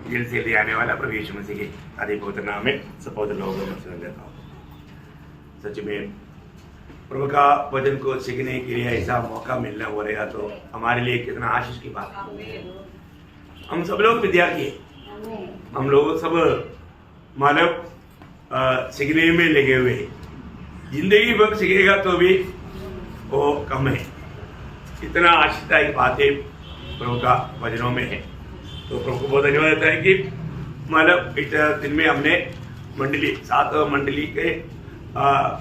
Jail से ले आने वाला प्रभु यीशु मसीह के आदि पवित्र नाम में सपोत्र लोगों में सुन देता हूँ। सच में प्रभु का वचन को सीखने के लिए ऐसा मौका मिलना हो रहेगा तो हमारे लिए कितना आशीष की बात है। हम सब लोग विद्यार्थी हैं, हम लोग सब मानव सीखने में लगे हुए हैं। जिंदगी भर सीखेगा तो भी वो कम है। इतना आशीषदायक बातें प्रभु का वचनों में है। तो प्रभु को बहुत धन्यवाद देता है कि मानव इस दिन में हमने मंडली 7 मंडली के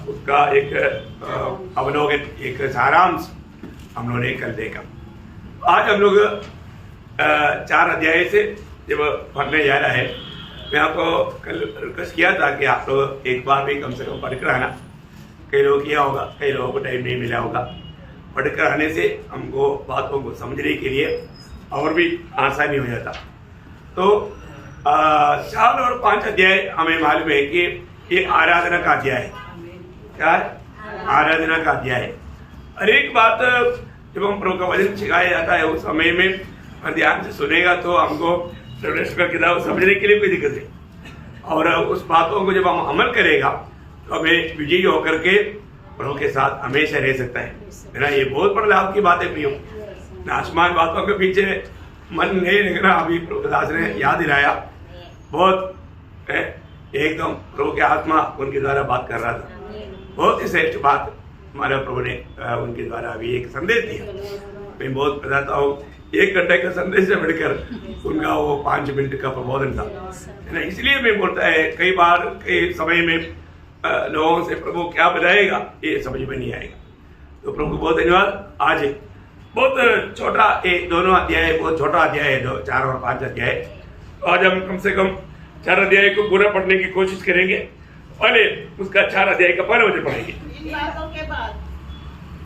उसका एक अवलोकन, एक सारांश हम लोगों ने कल देखा। आज हम लोग 4 अध्याय से जब पढ़ने जा रहा है, मैं आपको कल रिक्वेस्ट किया था कि आप लोग एक बार भी कम से कम पढ़कर आना। कई लोग किया होगा, कई लोगों को टाइम नहीं मिला होगा। पढ़कर आने से हमको बातों को समझने के लिए और भी आसानी हो जाता। तो 4 और 5 अध्याय हमें मालूम है कि ये आराधना का अध्याय है। क्या है? आराधना का अध्याय है। हर एक बात जब हम प्रभु का वचन सिखाया जाता है उस समय में ध्यान से सुनेगा तो हमको का किताब समझने के लिए कोई दिक्कत नहीं। और उस बातों को जब हम अमल करेगा तो हमें विजयी होकर के प्रभु के साथ हमेशा रह सकता है ना। ये बहुत बड़ा लाभ की बात है प्रियो। आसमान बातों के पीछे मन नहीं रखना। अभी प्रभु दास ने याद दिलाया, बहुत एकदम प्रभु के आत्मा उनके द्वारा बात कर रहा था। बहुत ही श्रेष्ठ बात हमारे प्रभु ने उनके द्वारा अभी एक संदेश दिया। मैं बहुत बताता हूँ, 1 घंटे का संदेश से बढ़कर उनका वो 5 मिनट का प्रबोधन था ना। इसलिए मैं बोलता है कई बार कई समय में लोगों से प्रभु क्या बताएगा ये समझ में नहीं आएगा। तो प्रभु को बहुत धन्यवाद। आज बहुत छोटा दोनों अध्याय, बहुत छोटा अध्याय है, 4 और 5 अध्याय। तो आज हम कम से कम 4 अध्याय को पूरा पढ़ने की कोशिश करेंगे। पहले उसका 4 अध्याय का पहले वचन पढ़ेंगे। इन बातों के बाद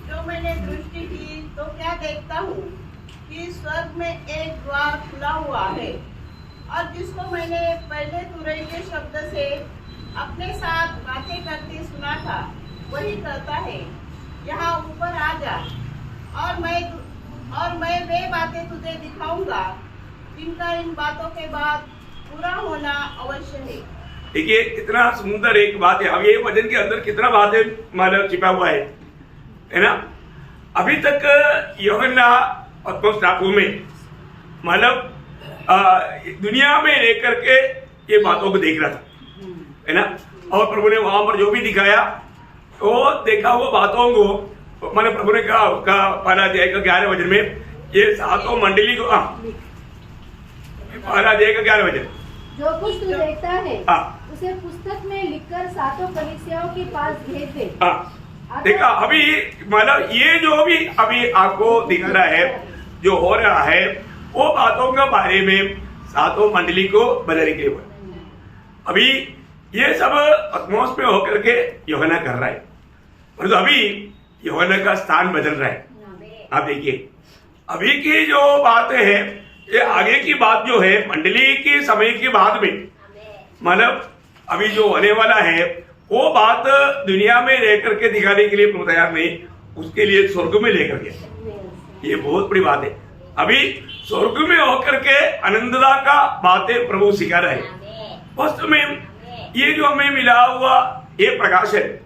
जो मैंने दृष्टि की तो क्या देखता हूँ कि स्वर्ग में एक द्वार खुला हुआ है, और जिसको मैंने पहले तुरई के शब्द से अपने साथ बातें करते सुना था वही कहता है, यहाँ ऊपर आ जा और मैं वे बातें तुझे दिखाऊंगा जिनका इन बातों के बाद पूरा होना अवश्य है। देखिए कितना सुंदर एक बात है। अब ये वचन के अंदर कितना बात है मानव छिपा हुआ है ना। अभी तक यूहन्ना पतमस टापू में मानव दुनिया में रह करके ये बातों को देख रहा था, है ना। और प्रभु ने वहां पर जो भी दिखाया तो देखा वो बातों को मैंने प्रभु ने कहा उसका 1 अध्याय का 11 वचन में ये 7 मंडली को 1 अध्याय का 11 वचन, जो कुछ तू देखता है उसे पुस्तक में लिखकर 7 कलीसियाओं के पास भेज दे। देखा अभी मतलब ये जो भी अभी आपको दिख रहा है, जो हो रहा है वो बातों के बारे में 7 मंडली को बताने के लिए अभी ये सब पतमोस पे होकर के यूहन्ना कर रहा है। परंतु अभी यूहन्ना का स्थान बदल रहा है। आप देखिए अभी की जो बात है, ये आगे की बात जो है मंडली के समय के बाद में मतलब अभी जो होने वाला है वो बात दुनिया में रह करके दिखाने के लिए तैयार नहीं, उसके लिए स्वर्ग में लेकर गया। ये बहुत बड़ी बात है। अभी स्वर्ग में होकर के आनंदता का बातें प्रभु सिखा रहे हैं। वास्तव में ये जो हमें मिला हुआ ये प्रकाश है,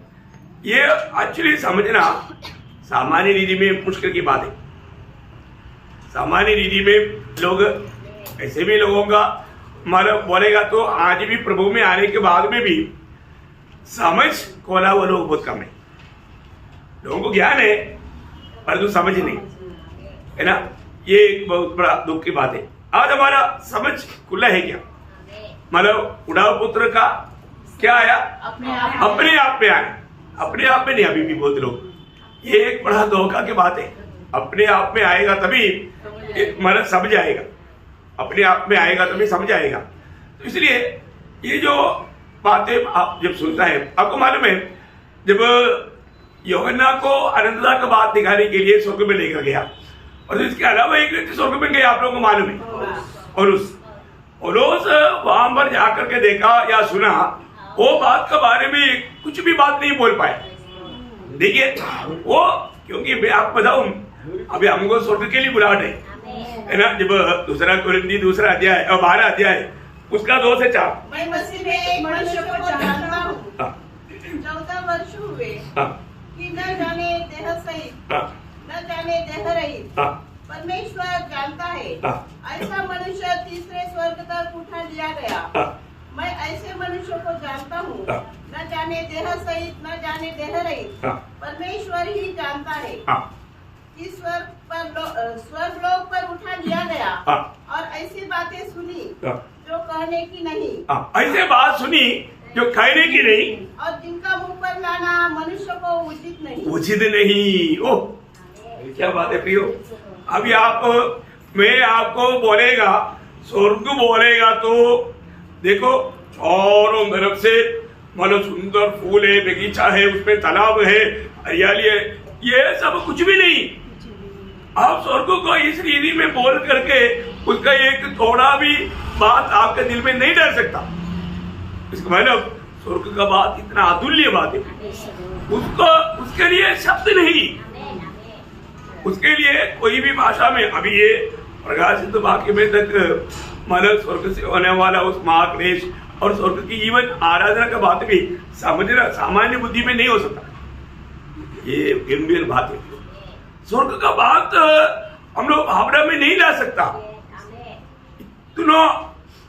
ये एक्चुअली समझना सामान्य रीति में मुश्किल की बात है। सामान्य रीति में लोग ऐसे भी लोगों का मतलब बोलेगा तो आज भी प्रभु में आने के बाद में भी समझ खोला वो लोग बहुत कम है। लोगों को ज्ञान है परंतु समझ नहीं, है ना। ये एक बहुत बड़ा दुख की बात है। आज हमारा समझ खुला है क्या? मतलब उड़ाव पुत्र का क्या आया? अपने आप में आया। अपने आप में नहीं, अभी भी बहुत लोग, ये एक बड़ा धोखा की बात है। अपने आप में आएगा तभी मतलब समझ आएगा, अपने आप में आएगा तभी समझ आएगा। तो इसलिए ये जो बातें आप जब सुनता है, आपको मालूम है जब यूहन्ना को अनंतता का बात दिखाने के लिए स्वर्ग में लेकर गया, और इसके अलावा एक व्यक्ति स्वर्ग में गया, आप लोगों को मालूम है, और उस वहां पर जाकर के देखा या सुना, वो बात के बारे में कुछ भी बात नहीं बोल पाए। देखिए वो, क्योंकि मैं आपको बताऊं अभी हमको स्वर्ग के लिए बुलावट है ना। जब 2 कोरिन्थी 2 अध्याय और 12 अध्याय उसका 2 से 4। मैं मसीह में एक मनुष्य को जानता हूँ। हाँ 14 वर्ष हुए हाँ कि न जाने देह सहित हाँ न जाने देह रहित हाँ परमेश्वर जानता है। हाँ। ऐसा मनुष्य तीसरे स्वर्ग तक उठा लिया गया। हाँ मैं ऐसे मनुष्य को जानता हूँ, हाँ। न जाने देह सहित न जाने देह रहित हाँ। परमेश्वर ही जानता है हाँ कि स्वर्ग लोक पर उठा लिया गया। हाँ। और ऐसी बातें सुनी हाँ। जो कहने की नहीं हाँ, ऐसे बात सुनी जो कहने की नहीं और जिनका मुंह पर लाना मनुष्य को उचित नहीं। उचित नहीं। ओह क्या बात है प्रियो। अभी मैं आपको बोलेगा, स्वर्ग बोलेगा तो देखो चारों तरफ से मानो सुंदर फूल है, बगीचा है, उसमें तालाब है, हरियाली है, ये सब कुछ भी नहीं। आप स्वर्ग को इस रीति में बोल करके उसका एक थोड़ा भी बात आपके दिल में नहीं डर सकता। इसका मतलब स्वर्ग का बात इतना अतुल्य बात है, उसके लिए शब्द नहीं, उसके लिए कोई भी भाषा में। अभी ये प्रकाशित वाक्य में तक मतलब स्वर्ग से होने वाला उस महाक्लेश और स्वर्ग की जीवन आराधना का बात भी समझना सामान्य बुद्धि में नहीं हो सकता। ये गंभीर बात है। स्वर्ग का बात हम लोग भावना में नहीं ला सकता। इतना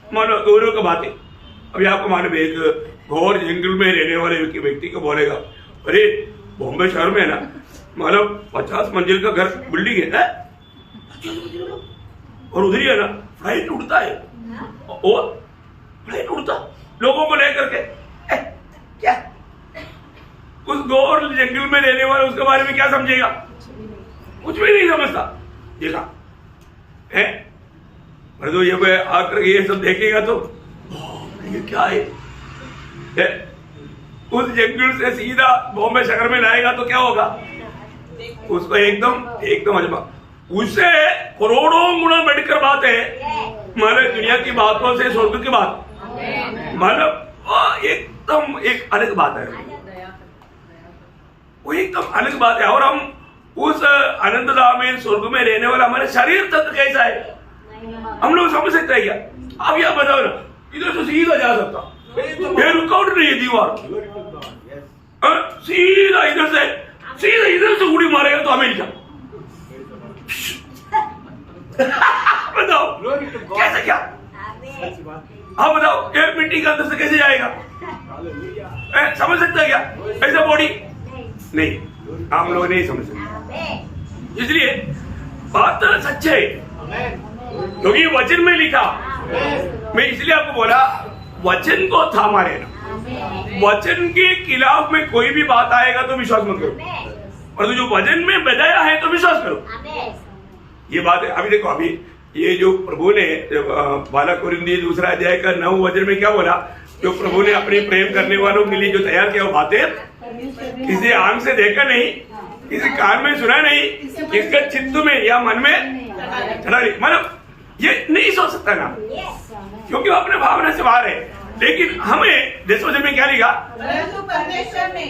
मानो गौरव का बात है। अभी आपको मालूम है एक घोर जंगल में रहने वाले व्यक्ति को बोलेगा, अरे बॉम्बे शहर में है ना मतलब 50 मंजिल का घर बिल्डिंग है, और उधर ही है ना फ्लाइट उड़ता है, और फ्लाइट उड़ता लोगों को लेकर के। क्या उस घोर जंगल में रहने वाले उसके बारे में क्या समझेगा? कुछ भी नहीं समझता। देखा है पर तो ये आकर ये सब देखेगा तो ये क्या है? उस जंगल से सीधा बॉम्बे शहर में लाएगा तो क्या होगा? उसको एकदम अजमा, उससे करोड़ों गुना बढ़कर बात है मतलब दुनिया की बातों से स्वर्ग की बात, मतलब एकदम एक अलग बात है, वो एकदम अलग बात है। और हम उस आनंदधाम में स्वर्ग में रहने वाला हमारे शरीर तक कैसा है हम लोग समझ सकते हैं क्या? आप यह बताओ ना, इधर से सीधा जा सकता, ये रुकावट नहीं है दीवार, सीधा इधर से उड़ी मारेगा तो अमेरिका। बताओ कैसे क्या? हाँ बताओ ये मिट्टी के अंदर से कैसे जाएगा? समझ सकते हैं क्या ऐसा बॉडी? नहीं, हम लोग नहीं समझ सकते। इसलिए बात सच्चे है क्योंकि वचन में लिखा। मैं इसलिए आपको बोला वचन को थामा रहना, वचन के खिलाफ में कोई भी बात आएगा तो विश्वास मत करो, और जो वचन में बताया है तो विश्वास करो। ये बात है। अभी देखो, अभी ये जो प्रभु ने 12 कोरिन्थियों 2 अध्याय का 9 वचन में क्या बोला, जो प्रभु ने अपने प्रेम करने वालों के लिए जो तैयार किया वो बातें किसी आंख से देखा नहीं, किसी कान में सुना नहीं, किसके चित्त में या मन में चढ़ा नहीं। मतलब ये नहीं सोच सकता ना, क्योंकि वो अपने भावना से बाहर है। लेकिन हमें देखो में क्या लिखा, परंतु परमेश्वर ने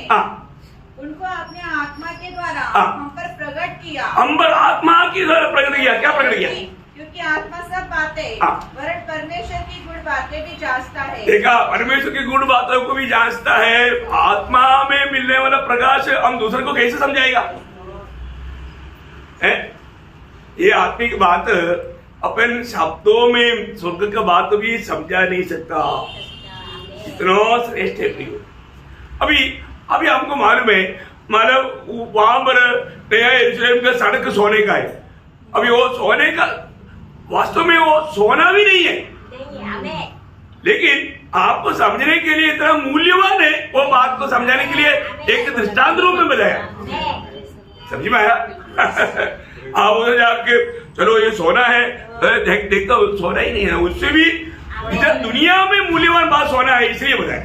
उनको अपने आत्मा के द्वारा हम पर प्रकट किया। हम पर आत्मा की द्वारा प्रकट किया। क्या प्रकट किया? क्योंकि आत्मा सब बातें वरन परमेश्वर की गुण बातें भी जांचता है। देखा, परमेश्वर की गुण बातों को भी जांचता है। आत्मा में मिलने वाला प्रकाश हम दूसरे को कैसे समझाएगा? ये आत्मिक बात अपन शब्दों में स्वर्ग का बात भी समझा नहीं सकता, इतना श्रेष्ठ है प्रियो। अभी हमको मालूम है, मतलब वहां पर नया यरूशलेम का सड़क सोने का है। अभी वो सोने का वास्तव में वो सोना भी नहीं है, लेकिन आपको समझने के लिए इतना मूल्यवान है। वो बात को समझाने के लिए एक दृष्टांत रूप में बताया। समझ में आया? आप उधर जाके चलो ये सोना है, देखता हूँ सोना ही नहीं है, उससे भी इधर दुनिया में मूल्यवान बात सोना है, इसलिए बताया।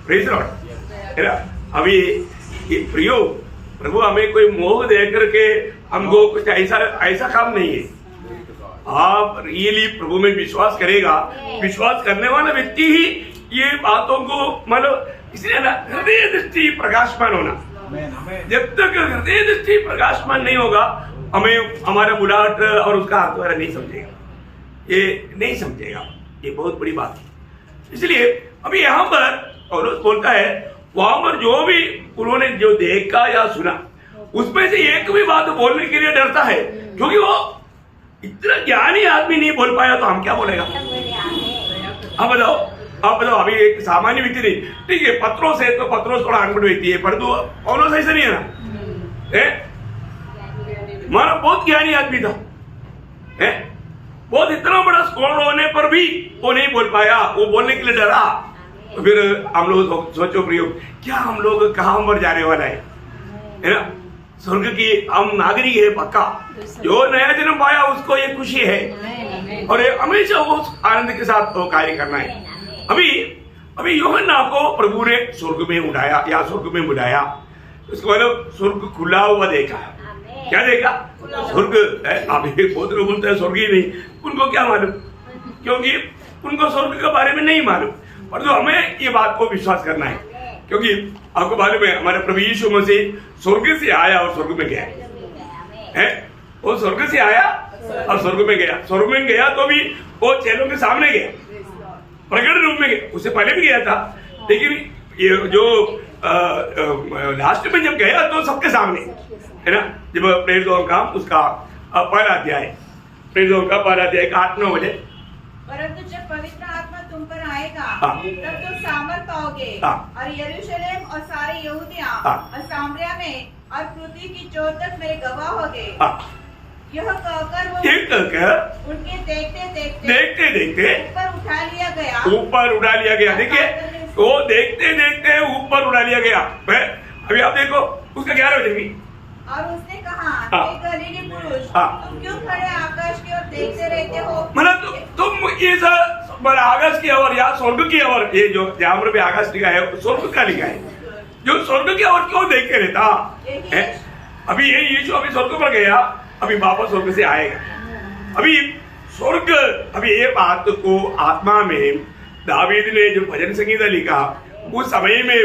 Praise Lord. अभी ये प्रियो, प्रभु हमें कोई मोह दे करके हमको कुछ ऐसा काम नहीं है। आप रियली प्रभु में विश्वास करेगा, विश्वास करने वाला व्यक्ति ही ये बातों को मतलब, इसलिए ना हृदय दृष्टि प्रकाशमान होना। जब तक हृदय दृष्टि प्रकाशमान नहीं होगा, हमें हमारा बुलाहट और उसका अर्थ नहीं समझेगा, ये नहीं समझेगा। ये बहुत बड़ी बात है। इसलिए अभी यहाँ पर पौलुस बोलता है वहां पर जो भी उन्होंने जो देखा या सुना उसमें से एक भी बात बोलने के लिए डरता है, क्योंकि वो इतना ज्ञानी आदमी नहीं बोल पाया तो हम क्या बोलेगा। आप बताओ अभी एक सामान्य व्यक्ति नहीं, ठीक है पत्रोस है तो पत्रोस थोड़ा अनपढ़ व्यक्ति है, परंतु पौलुस ऐसा नहीं है ना, हमारा बहुत ज्ञानी आदमी था, बहुत इतना बड़ा स्कॉलर होने पर भी वो नहीं बोल पाया, वो बोलने के लिए डरा। तो फिर हम लोग सोचो प्रयोग क्या हम लोग कहाँ पर जाने वाला है ना, स्वर्ग की हम नागरिक है पक्का, जो नया जन्म पाया उसको ये खुशी है और हमेशा वो आनंद के साथ वो कार्य करना है। अभी यूहन्ना को प्रभु ने स्वर्ग में उठाया या स्वर्ग में बुलाया, उसके बाद स्वर्ग खुला हुआ देखा। क्या देखा? स्वर्ग। अभी बहुत लोग बोलते हैं स्वर्ग ही नहीं, उनको क्या मालूम, क्योंकि उनको स्वर्ग के बारे में नहीं मालूम, पर तो हमें ये बात को विश्वास करना है, क्योंकि आपको मालूम है हमारे प्रभु यीशु मसीह स्वर्ग से आया और स्वर्ग में गया है। वो स्वर्ग से आया और स्वर्ग में गया, स्वर्ग में गया तो भी वो चेलों के सामने गया, प्रकट रूप में गया, उससे पहले भी गया था, लेकिन ये जो लास्ट में जब गया तो सबके सामने है ना, जब प्रेरितों का उसका पहला अध्याय, प्रेरितों का पहला अध्याय का 8-9 बजे, परंतु जब पवित्र आत्मा तुम पर आएगा तब तुम सामर्थ पाओगे और यरूशलेम और सारे यहूदिया और सामरिया में और पृथ्वी की चोर तक मेरे गवाह होगे। यह कहकर वो उनके देखते देखते ऊपर उठा लिया गया। देखिए वो देखते देखते ऊपर उठा लिया गया। अभी आप देखो उसका 11 बजे भी, और उसने कहा हे गलीली पुरुष, तुम क्यों खड़े आकाश की ओर देखते रहते हो? मतलब तुम इस आकाश की ओर या स्वर्ग की ओर, ये जो जहाँ पर भी आकाश लिखा है स्वर्ग का लिखा है, जो स्वर्ग की ओर क्यों देखते रहता है? अभी ये यीशु अभी स्वर्ग पर गया, अभी वापस स्वर्ग से आएगा। अभी स्वर्ग, अभी ये बात को आत्मा में दावीद ने जो भजन संगीता लिखा उस समय में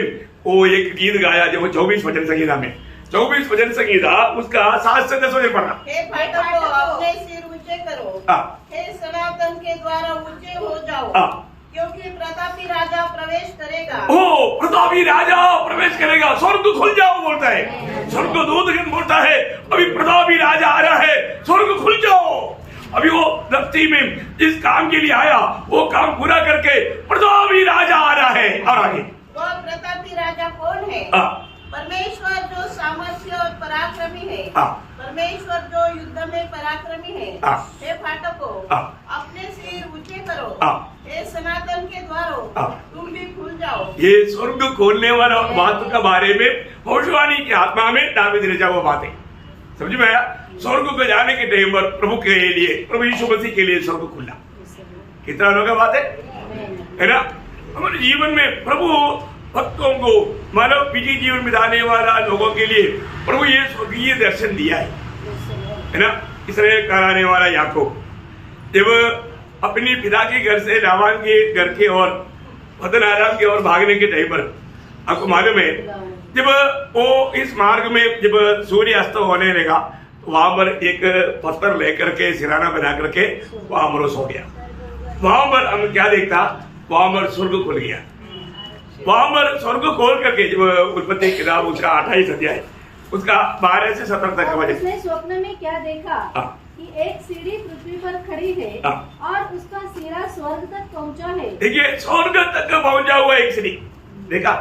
वो एक गीत गाया, जो 24 भजन संगीता में 24 भजन संगीता उसका 7 से 10 बजे पढ़ा। हे फाटकों अपने सिर ऊंचे करो, हे सनातन के द्वारा ऊंचे हो जाओ, क्योंकि प्रतापी राजा प्रवेश करेगा। ओ प्रतापी राजा प्रवेश करेगा, स्वर्ग खुल जाओ बोलता है, स्वर्ग दूतगण बोलता है अभी प्रतापी राजा आ रहा है, स्वर्ग खुल जाओ। अभी वो धरती में जिस काम के लिए आया वो काम पूरा करके प्रतापी राजा आ रहा है। और आगे वो प्रतापी राजा कौन है? परमेश्वर जो सामर्थ्य और पराक्रमी है, परमेश्वर जो युद्ध में पराक्रमी है। हे फाटकों अपने सिर ऊंचे करो, हे सनातन के द्वारों तुम भी खुल जाओ। ये स्वर्ग खोलने वाला बात का बारे में भविष्यवाणी की आत्मा में दावीद ने वो बातें समझ में आया। स्वर्ग को जाने के टाइम पर प्रभु के लिए, प्रभु यीशु मसीह के लिए स्वर्ग खुला। कितना लोगों बात है ना। हमारे जीवन में प्रभु भक्तों को, मानव बीजी जीवन बिताने वाला लोगों के लिए प्रभु ये स्वर्गीय दर्शन दिया है ना। इसराइल कराने वाला याकूब जब अपनी पिता के घर से लाबान के घर के और पद्दन आराम के और भागने के टाइम पर, आपको मालूम है जब वो इस मार्ग में जब सूर्य अस्त होने लगा तो वहां पर एक पत्थर लेकर के सिराना बना करके वहां पर सो गया। वहां पर हम क्या देखता, वहां पर स्वर्ग खुल गया। वहां पर स्वर्ग खोल करके जब उत्पत्ति किताब उसका 28 अध्याय उसका 12 से 17 तक का उसने स्वप्न में क्या देखा कि एक सीढ़ी पृथ्वी पर खड़ी है और उसका सिरा स्वर्ग तक पहुंचा है। देखिए स्वर्ग तक पहुंचा हुआ एक सीढ़ी देखा,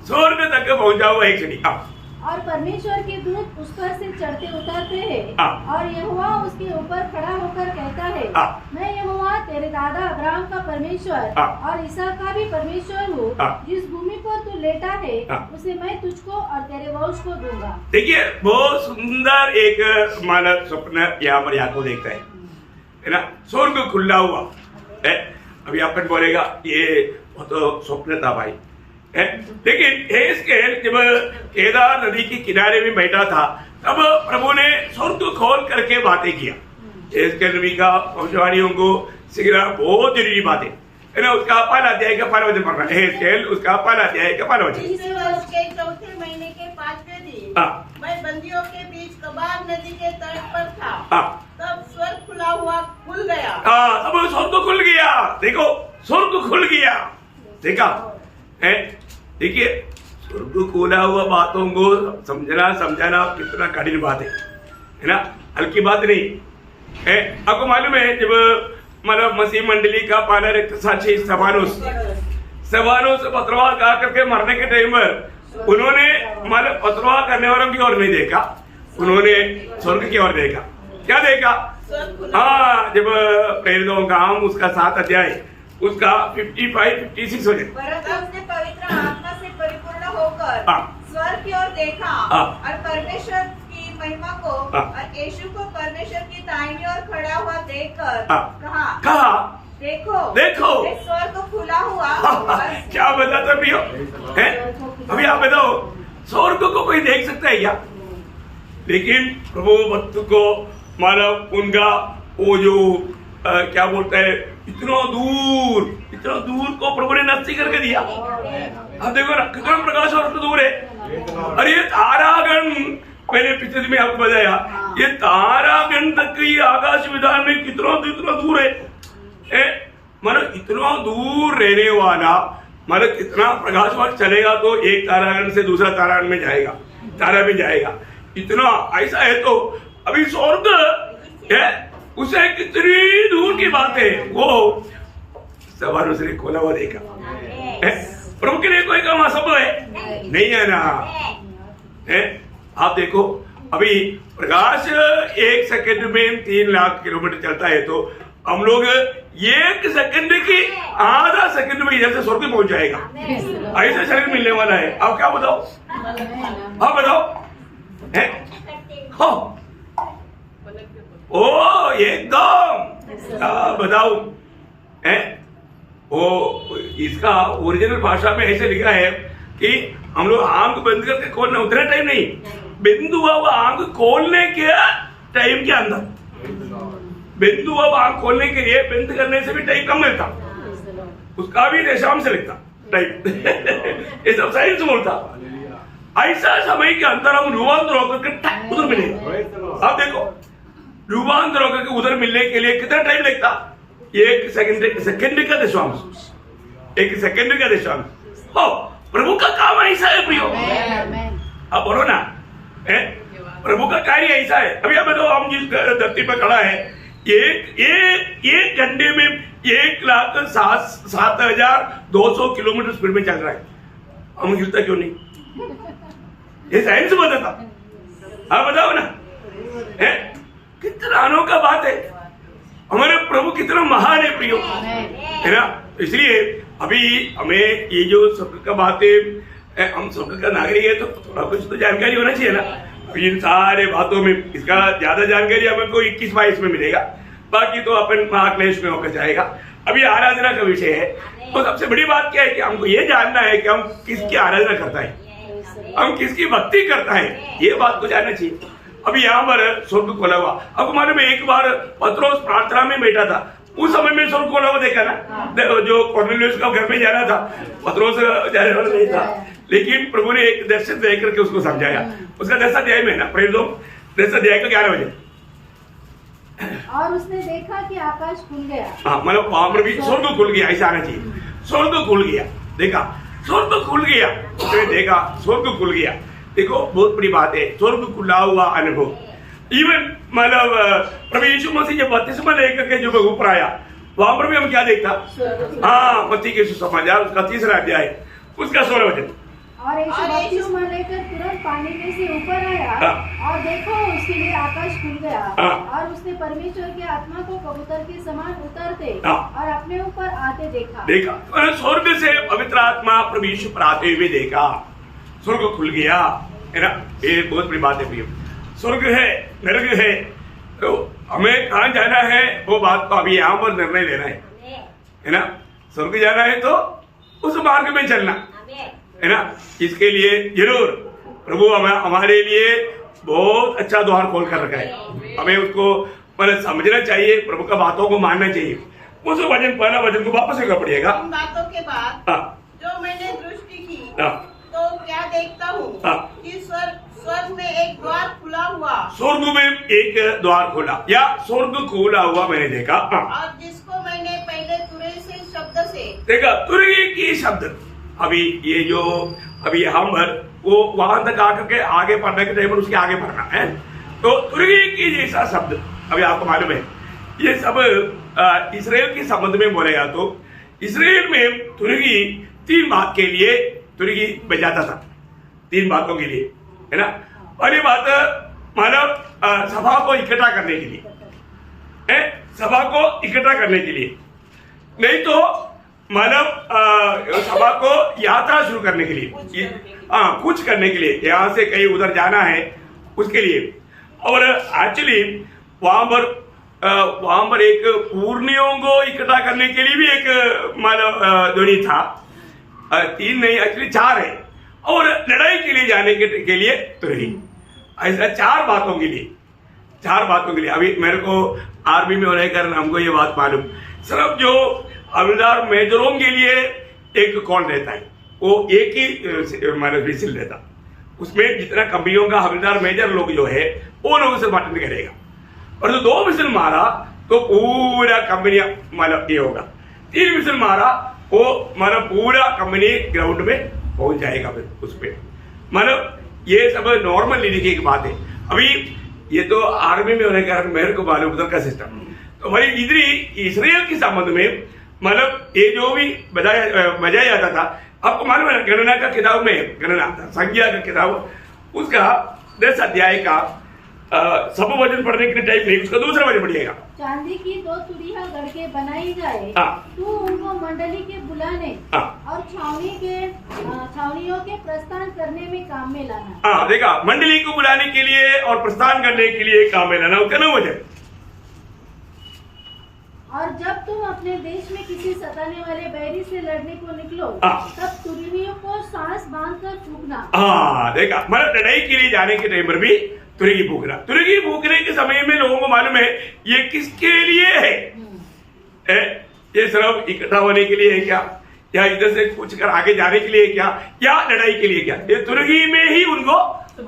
स्वर्ग तक पहुंचा हुआ एक सीढ़ी। और परमेश्वर के दूत उस पर से चढ़ते उतरते हैं और यहोवा उसके ऊपर खड़ा होकर कहता है मैं यहोवा तेरे दादा अब्राहम का परमेश्वर और इसहाक का भी परमेश्वर हूँ। जिस भूमि पर तू लेटा है उसे मैं तुझको और तेरे वंश को दूंगा। देखिए बहुत सुंदर एक मानव स्वप्न यहाँ पर याकूब देखता है ना। स्वर्ग खुला हुआ है। अभी अपन बोलेगा ये तो स्वप्न था भाई, लेकिन जब केदार नदी के किनारे में बैठा था तब प्रभु ने स्वर्ग खोल करके बातें किया। नबी का भविष्यवाणियों को सीखना बहुत जरूरी बात है। है ना, उसका पहला अध्याय का 12 वचन पढ़ना है। हेस्केल उसका पहला अध्याय का 12 वचन। इस वर्ष के चौथे महीने के 5वें दिन मैं बंदियों के बीच कबार नदी के तट पर था। तब स्वर्ग खुला हुआ खुल गया। तब स्वर्ग खुल गया। देखो स्वर्ग खुल गया, देखा है। देखिए स्वर्ग खुला हुआ बातों को समझाना कितना कठिन बात है ना, हल्की बात नहीं है। आपको मालूम है जब मतलब मसीह मंडली का पहला रक्त साक्षी स्तेफानोस 15वां गा करके मरने के टाइम पर उन्होंने मतलब 15वां करने वालों की ओर नहीं देखा, उन्होंने स्वर्ग की ओर देखा। क्या देखा? हाँ, जब प्रेरितों का हम उसका 7 अध्याय उसका 55-56 हो जाए। परंतु उसने पवित्र आत्मा से परिपूर्ण होकर स्वर्ग की ओर देखा और परमेश्वर की महिमा को और यीशु को परमेश्वर की दाहिनी ओर खड़ा हुआ देखकर कहा देखो स्वर्ग खुला हुआ। क्या बताता प्रियो है? अभी आप बताओ स्वर्ग को कोई देख सकता है क्या? लेकिन प्रभु भक्त को मानव उनका वो जो क्या बोलता है इतना दूर को प्रभु ने नस्ती करके दिया। अब देखो ना कितना प्रकाश और दूर है। अरे ये तारागण, मैंने पिछले दिन में आपको बताया, ये तारागण तक की आकाश विधान में कितना दूर है। मतलब इतना दूर रहने वाला मतलब कितना प्रकाशवान चलेगा तो एक तारागण से दूसरा तारागण में जाएगा, तारा में जाएगा। इतना ऐसा है तो अभी स्वर्ग है उसे कितनी दूर की बात है। वो सवार उसने खोला हुआ देखा। प्रभु के लिए कोई काम असंभव है नहीं है ना है? आप देखो अभी प्रकाश 1 सेकंड में 3 लाख किलोमीटर चलता है तो हम लोग 1 सेकंड की आधा सेकंड में इधर से स्वर्ग में पहुंच जाएगा। ऐसा शरीर मिलने वाला है। आप क्या बताओ? हाँ बताओ है? हाँ ओ एकदम बताओ है। वो इसका ओरिजिनल भाषा में ऐसे लिखा है कि हम लोग आंख बंद करके खोलना उतना टाइम नहीं, बिंदु अब आंख खोलने के टाइम के अंदर, बिंदु अब आंख खोलने के लिए बंद करने से भी टाइम कम मिलता, उसका भी दशांश से लिखता टाइम। ये सब साइंस बोलता। ऐसा समय के अंदर हम रूपांतर होकर के उधर मिलेगा। अब देखो रूपांतर होकर के उधर मिलने के लिए कितना टाइम लगता? 1 सेकंड का दशांश, 1 सेकंड का दशांश। हो प्रभु का काम ऐसा है प्रियो। अब बोलो ना है? प्रभु का कार्य ऐसा है। अभी अब तो हम जिस धरती पर खड़ा है एक घंटे में 1,07,200 किलोमीटर स्पीड में चल रहा है। हम गिरता क्यों नहीं? ये साइंस बताता। हाँ बताओ ना है? कितना अनोखा बात है। हमारे प्रभु कितना महान है प्रियो है ना। इसलिए अभी हमें ये जो स्वर्ग का बात है, हम स्वर्ग का नागरिक है तो थोड़ा कुछ तो जानकारी होना चाहिए ना। इन सारे बातों में इसका ज्यादा जानकारी हमें को 21-22 में मिलेगा, बाकी तो अपन महाक्लेश में होकर जाएगा। अभी आराधना का विषय है तो सबसे बड़ी बात क्या है कि हमको ये जानना है कि हम किसकी आराधना करता है, हम किसकी भक्ति करता है, ये बात को जानना चाहिए। अभी यहाँ पर स्वर्ग खोला हुआ। अब हमारे में एक बार पत्रोस प्रार्थना में बैठा था, उस समय में स्वर्ग खोला हुआ देखा ना। जो कॉर्नेलियस का घर में जाना था, पत्रोस जाने वाला नहीं था, लेकिन प्रभु ने एक दर्शन दे करके उसको समझाया। उसका 10 अध्याय में ना, प्रेरितों 10 अध्याय का 11 बजे। और उसने देखा कि आकाश खुल गया। हाँ मतलब वहां पर भी स्वर्ग खुल गया, ऐसा आना चाहिए। स्वर्ग खुल गया, देखा स्वर्ग खुल गया, उसने देखा स्वर्ग खुल गया। देखो बहुत बड़ी बात है स्वर्ग खुला हुआ अनुभव। इवन मतलब प्रभु यीशु मसीह जब बपतिस्मा लेकर के जो ऊपर आया वहां पर भी हम क्या देखता? हाँ मत्ती के सुसमाचार उसका 3रा अध्याय उसका 16 वचन। और यीशु बपतिस्मा लेकर तुरंत पानी में से ऊपर आया और देखो उसके लिए आकाश खुल गया और उसने परमेश्वर की आत्मा को कबूतर के समान उतरते और अपने ऊपर आते देखा। स्वर्ग से पवित्र आत्मा प्रभु यीशु पर आते हुए देखा, स्वर्ग खुल गया है ना। ये बहुत बड़ी बात है प्रिय। स्वर्ग है, नरक है, तो हमें कहाँ जाना है वो बात को अभी यहाँ पर निर्णय लेना है ना। स्वर्ग जाना है तो उस मार्ग में चलना है ना। इसके लिए जरूर प्रभु हमारे लिए बहुत अच्छा द्वार खोल कर रखा है। हमें उसको मतलब समझना चाहिए, प्रभु का बातों को मानना चाहिए। उस वचन, पहला वचन को वापस करना पड़ेगा। इन बातों के बाद जो मैंने दृष्टि की तो क्या देखता हूँ कि स्वर्ग में एक द्वार खुला हुआ, स्वर्ग में एक द्वार खुला या स्वर्ग खुला हुआ मैंने देखा। और जिसको मैंने पहले तुरही से शब्द से देखा, तुरही की शब्द। अभी ये जो अभी हम वो वहां तक आकर के आगे पढ़ने के टाइम पर उसके आगे पढ़ना है, तो तुरही की जैसा शब्द अभी आपको मालूम है, ये सब इसराइल के संबंध में बोलेगा। तो इसराइल में तुरही 3 बात के लिए तुरही बजाता था, 3 बातों के लिए, है ना। पहली बात मतलब सभा को इकट्ठा करने के लिए, सभा को इकट्ठा करने के लिए, नहीं तो मतलब सभा को यात्रा शुरू करने के लिए, कुछ करने के लिए, यहाँ से कहीं उधर जाना है उसके लिए। और एक्चुअली वहां पर एक पूर्णियों को इकट्ठा करने के लिए भी एक मतलब ध्वनि था, 3 नहीं एक्चुअली 4 है। और लड़ाई के लिए जाने के लिए तुरही, ऐसा 4 बातों के लिए, 4 बातों के लिए। अभी मेरे को आर्मी में होने के कारण हमको ये बात मालूम, सिर्फ जो हवलदार मेजरों के लिए एक कौन रहता है, वो एक ही मतलब विसिल रहता, उसमें जितना कंपनियों का हवलदार मेजर लोग जो है वो लोग से अटेंड करेगा। और तो 2 विसिल मारा तो पूरा कंपनी मतलब ये होगा, 3 विसिल मारा वो मतलब पूरा कंपनी ग्राउंड में पहुंच जाएगा। फिर उसमें मतलब ये सब नॉर्मल लेने की एक बात है। अभी ये तो आर्मी में होने के कारण मेरे को मालूम उधर का सिस्टम। तो भाई इधर इसराइल के संबंध में मतलब ये जो भी बजाया जाता था, आपको मालूम है ना, गणना का किताब में, गणना संख्या का किताब, उसका 10 अध्याय का सब वचन पढ़ने के टाइम में उसका दूसरा वचन पढ़िएगा। चांदी की 2 तुड़ियां गढ़ के बनाई जाए, तू उनको मंडली के बुलाने और छावनियों के प्रस्थान करने में काम में लाना। देखा, मंडली को बुलाने के लिए और प्रस्थान करने के लिए काम में लाना, उसका 9 वचन। और जब तुम अपने देश में किसी सताने वाले बैरी से लड़ने को निकलो, तब तुरहियों को सांस बांधकर फूंकना। देखा, मतलब लड़ाई के लिए जाने के टाइम पर भी तुरही फूकना। तुरही फूकने के समय में लोगों को मालूम है ये किसके लिए है, ये सिर्फ इकट्ठा होने के लिए है क्या, या इधर से कुछ कर आगे जाने के लिए क्या, या लड़ाई के लिए क्या। ये तुरही में ही उनको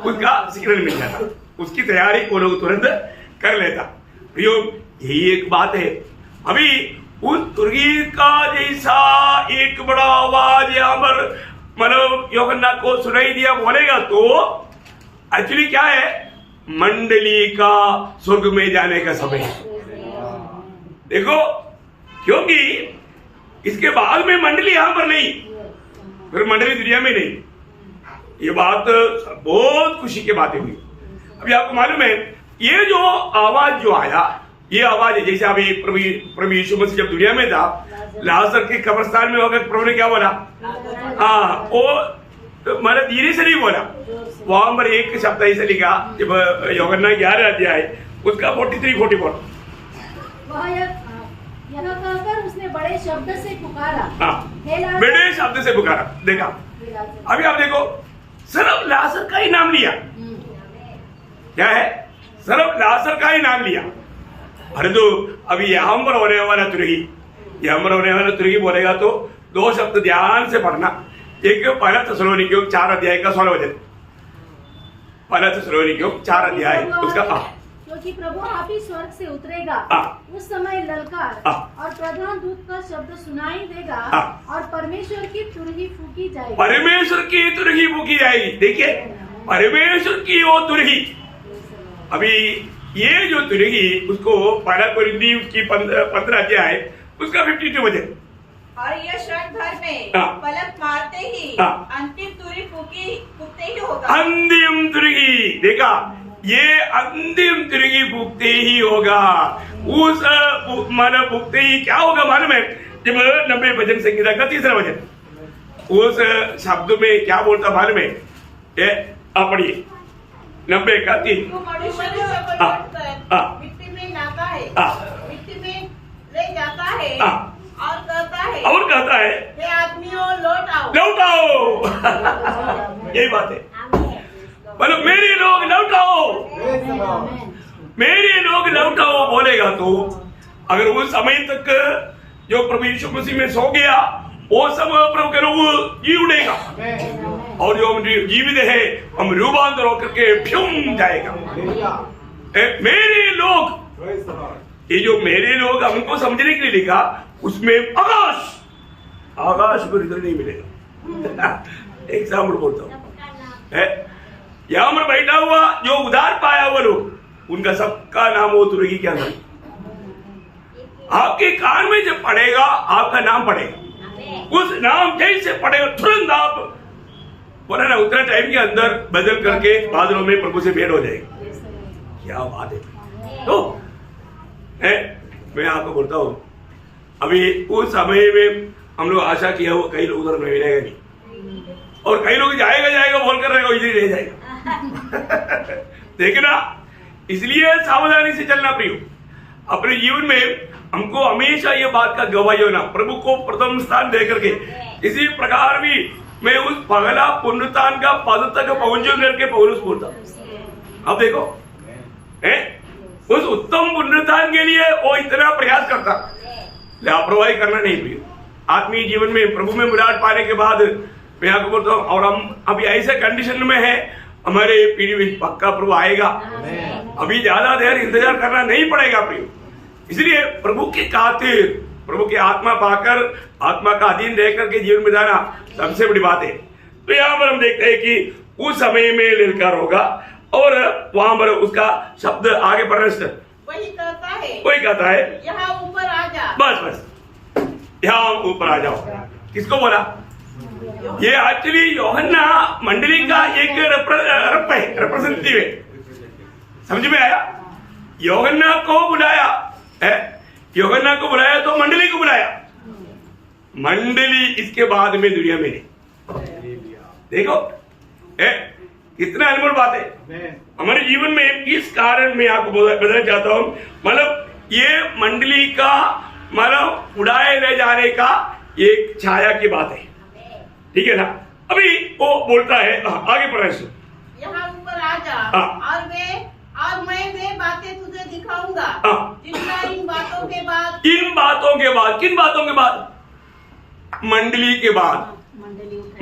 उसका सिग्नल मिल जाता, उसकी तैयारी वो लोग तुरंत कर लेता। यही एक बात है। अभी उस तुरही का जैसा एक बड़ा आवाज यहाँ पर मतलब यूहन्ना को सुनाई दिया बोलेगा, तो एक्चुअली क्या है, मंडली का स्वर्ग में जाने का समय है। देखो, क्योंकि इसके बाद में मंडली यहां पर नहीं, फिर मंडली दुनिया में नहीं। ये बात बहुत खुशी की बातें हुई। अभी आपको मालूम है, ये जो आवाज जो आया, ये आवाज है जैसे अभी प्रभु यीशु मसीह जब दुनिया में था, लाजर के कब्रिस्तान में होकर प्रभु ने क्या बोला, वो मतलब धीरे से नहीं बोला, वहां पर एक शब्द ऐसे लिखा, जब यूहन्ना 11 अध्याय उसका 43-44, यह कहकर उसने बड़े शब्द से पुकारा, बड़े शब्द से पुकारा। देखा, अभी आप देखो, सिर्फ लाजर का ही नाम लिया, क्या है, सिर्फ लाजर का ही नाम लिया। अरे तो अभी यहाँ पर होने वाला तुरही, यहाँ पर होने वाला तुरही बोलेगा तो 2 शब्द ध्यान से पढ़ना। एक पहला थिस्सलुनीकियों 4 अध्याय का 16 वचन, पहला थिस्सलुनीकियों 4 अध्याय उसका, क्योंकि प्रभु आप ही स्वर्ग से उतरेगा, उस समय ललकार और प्रधान दूत का शब्द सुनाई देगा, और परमेश्वर की तुरही फूकी जाएगी। परमेश्वर की तुरही फूकी जाएगी। देखिए, परमेश्वर की वो तुरही, अभी ये जो तुरही उसको पहला कोरिन्थी उसकी 15 अध्याय उसका 52 वचन, और यह क्षण भर में पलक मारते ही अंतिम तुरही फूकते ही होगा। अंतिम तुरही, देखा, ये अंतिम तुरही फूकते ही होगा। उस माना फूकते ही क्या होगा मालूम है, जब 90 भजन संहिता का 3रा वचन, उस शब्द में क्या बोलता मालूम है, पढ़िए 90 का 3, मिट्टी में नाता है, मिट्टी में ले जाता है, और कहता है हे आदमियों लौट आओ, लौट आओ। यही बात है, बोलो मेरे लोग लौट आओ, मेरे लोग लौट आओ बोलेगा तो अगर उस समय तक जो प्रभु यीशु मसीह में सो गया वो सब प्रभु के लोग जी उड़ेगा, और जो जीवित है हम रूपांतर होकर के फ्यूम जाएगा। मेरे लोग, ये जो मेरे लोग हमको समझने के लिए लिखा, उसमें आकाश को रिजल्ट नहीं मिलेगा। एग्जाम्पल बोलता हूं, यहां पर बैठा हुआ जो उधार पाया हुआ लोग, उनका सबका नाम वो तुरगी क्या नाम, आपके कान में जब पड़ेगा आपका नाम पड़ेगा, उस नाम जैसे पड़ेगा तुरंत आप बोला ना उतना टाइम के अंदर बदल करके बादलों में प्रभु से भेंट हो जाएगी। क्या बात है। तो मैं आपको बोलता हूं, अभी उस समय में हम लोग आशा किया वो कई लोग उधर मिलेगा नहीं, और कई लोग जाएगा बोलकर रहेगा, इधर रह जाएगा। देखना, इसलिए सावधानी से चलना प्रियो। अपने जीवन में हमको हमेशा ये बात का गवाही होना, प्रभु को प्रथम स्थान दे करके। इसी प्रकार भी मैं उस पगला पुनरुत्थान का पद तक पहुंचू करके पौलुस बोलता। अब देखो, उस उत्तम पुनरुत्थान के लिए वो इतना प्रयास करता, लापरवाही करना नहीं प्रिय। आत्मीय जीवन में प्रभु में मुराद पाने के बाद मैं आपको बोलता हूँ, और हम अभी ऐसे कंडीशन में है, हमारे पीढ़ी में पक्का प्रभु आएगा, अभी ज्यादा देर इंतजार करना नहीं पड़ेगा प्रिय। इसलिए प्रभु के खातिर, प्रभु की आत्मा पाकर, आत्मा का अधीन रहकर के जीवन में जाना सबसे बड़ी बात है। तो यहाँ पर हम देखते हैं कि उस समय में ललकार होगा, और वहां पर उसका शब्द आगे पढ़ना वही कहता है यहाँ ऊपर आ जा। बस यहाँ ऊपर आ जाओ। किसको बोला? ये एक्चुअली यूहन्ना मंडली का एक रिप्रेजेंटेटिव है। समझ में आया? यूहन्ना को बुलाया है, यूहन्ना को बुलाया तो मंडली को बुलाया। मंडली इसके बाद में दुनिया में नहीं। देखो कितना अनमोल बात है हमारे जीवन में। इस कारण मैं आपको बताना चाहता हूं, मतलब ये मंडली का मतलब उड़ाए ले जाने का एक छाया की बात है, ठीक है ना। अभी वो बोलता है, आगे पढ़ा यहाँ ऊपर आ जा, और मैं वे बातें तुझे दिखाऊंगा जिनका इन बातों के बाद किन बातों के बाद? मंडली के बाद।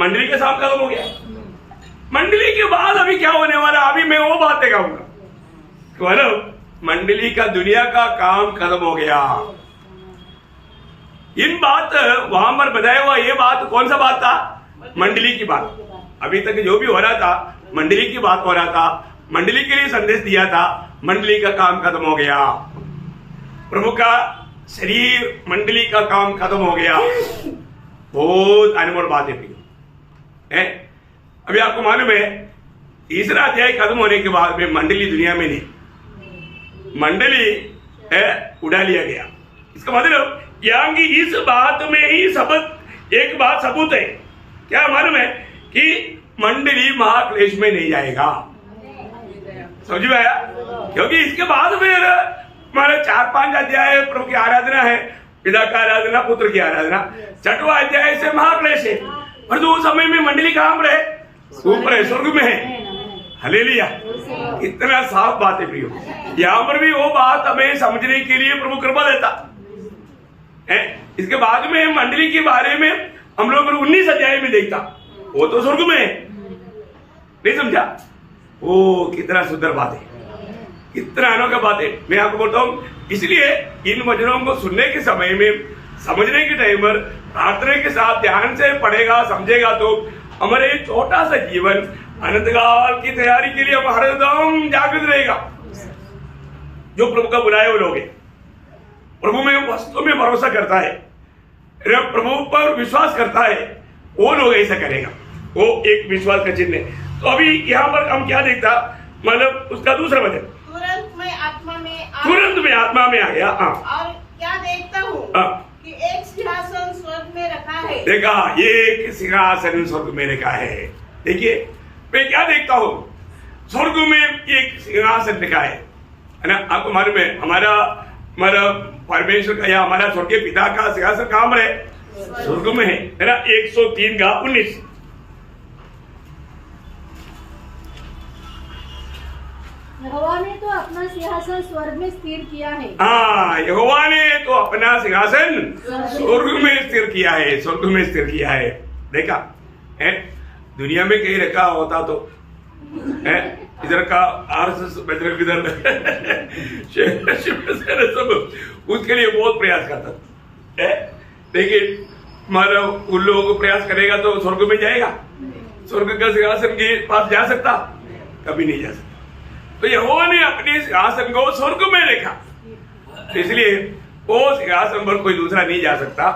मंडली का साथ खत्म हो गया। मंडली के बाद अभी क्या होने वाला? अभी मैं वो बातें कहूंगा, मतलब मंडली का दुनिया का काम खत्म हो गया। इन बात वहां पर बताया हुआ, ये बात कौन सा बात था? मंडली की बात। अभी तक जो भी हो रहा था मंडली की बात हो रहा था, मंडली के लिए संदेश दिया था, मंडली का काम खत्म हो गया। प्रभु का शरीर मंडली का काम खत्म हो गया। बहुत अनमोल बात है। अभी आपको मालूम है, तीसरा अध्याय खत्म होने के बाद में मंडली दुनिया में नहीं, मंडली उड़ा लिया गया। इसका मतलब यहाँ की इस बात में ही एक बात सबूत है। क्या मालूम है कि मंडली महाक्लेश में नहीं जाएगा। समझ में आया? क्योंकि इसके बाद फिर हमारे 4-5 अध्याय प्रभु की आराधना है, पिता का आराधना, पुत्र की आराधना। 6वां अध्याय से महाक्लेश है। और जो उस समय में मंडली कहाँ है? ऊपर है, स्वर्ग में है। हालेलुया। इतना साफ बात है प्रियो। यहाँ पर भी वो बात हमें समझने के लिए प्रभु कृपा देता है। इसके बाद में मंडली के बारे में हम लोग 19 अध्याय में देखता, वो तो स्वर्ग में है। नहीं समझा? वो कितना सुंदर बात है, कितना अनोखा बात है। मैं आपको बोलता हूँ, इसलिए इन वचनों को सुनने के समय में, समझने के टाइम पर प्रार्थना के साथ ध्यान से पढ़ेगा, समझेगा, तो हमारे छोटा सा जीवन अनंत काल की तैयारी के लिए हम हरदम जागृत रहेगा। जो प्रभु का बुलाए हुए लोग हैं, प्रभु में वस्तु में भरोसा करता है, प्रभु पर विश्वास करता है, वो लोग ऐसा करेगा। वो एक विश्वास का चिन्ह है। तो अभी यहाँ पर हम क्या देखता, मतलब उसका दूसरा वचन, तुरंत मैं आत्मा में आ गया। और क्या देखता हूँ कि एक सिंहासन स्वर्ग में रखा है। देखा, एक सिंहासन स्वर्ग में रखा है। देखिए मैं क्या देखता हूँ, स्वर्ग में एक सिंहासन रखा है ना। आपको मालूम है हमारा परमेश्वर का या हमारा स्वर्गीय पिता का सिंहासन कहाँ है? स्वर्ग में है ना। 103:19 यहोवा ने तो अपना सिंहासन स्वर्ग में स्थिर किया है। हाँ, यहोवा ने तो अपना सिंहासन स्वर्ग में स्थिर किया है, स्वर्ग में स्थिर किया है। देखा है, दुनिया में कहीं रखा होता तो है, इधर का आरएसएस इधर सब उसके लिए बहुत प्रयास करता है, लेकिन हमारा उन लोगों को प्रयास करेगा तो स्वर्ग में जाएगा? स्वर्ग का सिंहासन के पास जा सकता? कभी नहीं जा सकता। तो यहोवा ने अपने सिंहासन को स्वर्ग में रखा, इसलिए वो सिंहासन पर कोई दूसरा नहीं जा सकता,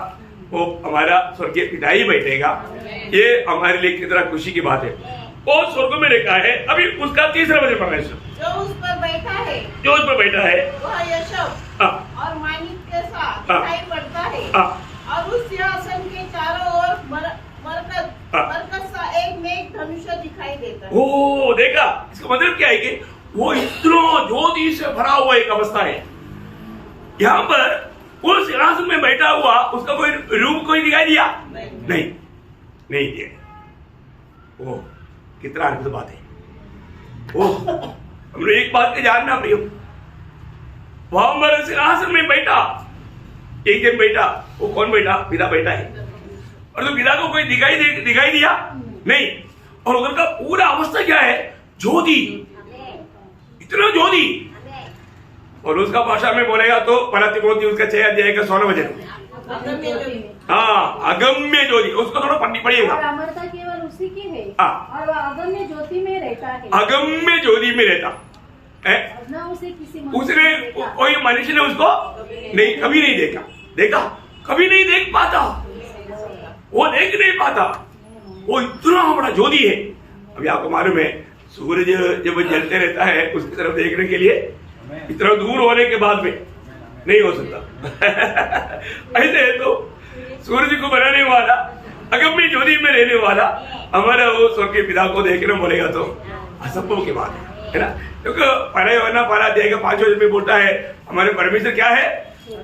वो हमारा स्वर्गीय पिता ही बैठेगा। ये हमारे लिए कितना खुशी की बात है। वो स्वर्ग में रखा है। अभी उसका तीसरा वचन परमेश्वर जो उस पर बैठा है, जो उस पर बैठा है वह यशब और मानिक के साथ दिखाई पड़ता है, और उस सिंहासन के चारों ओर मरकत सा एक मेघ धनुष दिखाई देता है। ओ देखा, इसका मतलब क्या है कि वो इतना ज्योति से भरा हुआ एक अवस्था है। यहाँ पर वो सिंहासन में बैठा हुआ उसका कोई रूप कोई दिखाई दिया? नहीं दिया। ओ कितना अद्भुत बात है। ओ हमने एक बात के जानना प्रियो, वहां पर सिंहासन में बैठा एक जन बैठा, वो कौन बैठा? पिता बैठा है। और तो पिता को कोई दिखाई दिया नहीं। और उधर का पूरा अवस्था क्या है? ज्योति, इतना ज्योति। और उसका भाषा में बोलेगा तो पहला तिमोथी उसका 6 अध्याय का 16 वचन, हाँ, अगम्य ज्योति। उसको थोड़ा पढ़नी पड़ेगा। अमरता केवल उसी की है, और वह अगम्य ज्योति में रहता है। अगम्य ज्योति में रहता है, न उसे किसी उसने कोई मनुष्य ने उसको नहीं, कभी नहीं देखा, कभी नहीं देख पाता, वो देख नहीं पाता। वो इतना बड़ा ज्योति है। अभी आपको मालूम है, सूरज जब जलते रहता है उसकी तरफ देखने के लिए इतना दूर होने के बाद में नहीं हो सकता। ऐसे है तो सूरज को बनाने वाला, अगम्य ज्योति में रहने वाला हमारा वो स्वर्गीय पिता को देखना बोलेगा तो असंभव की बात है ना। क्योंकि पहले वरना पहला अध्याय का 5 वचन में बोलता है हमारे परमेश्वर क्या है?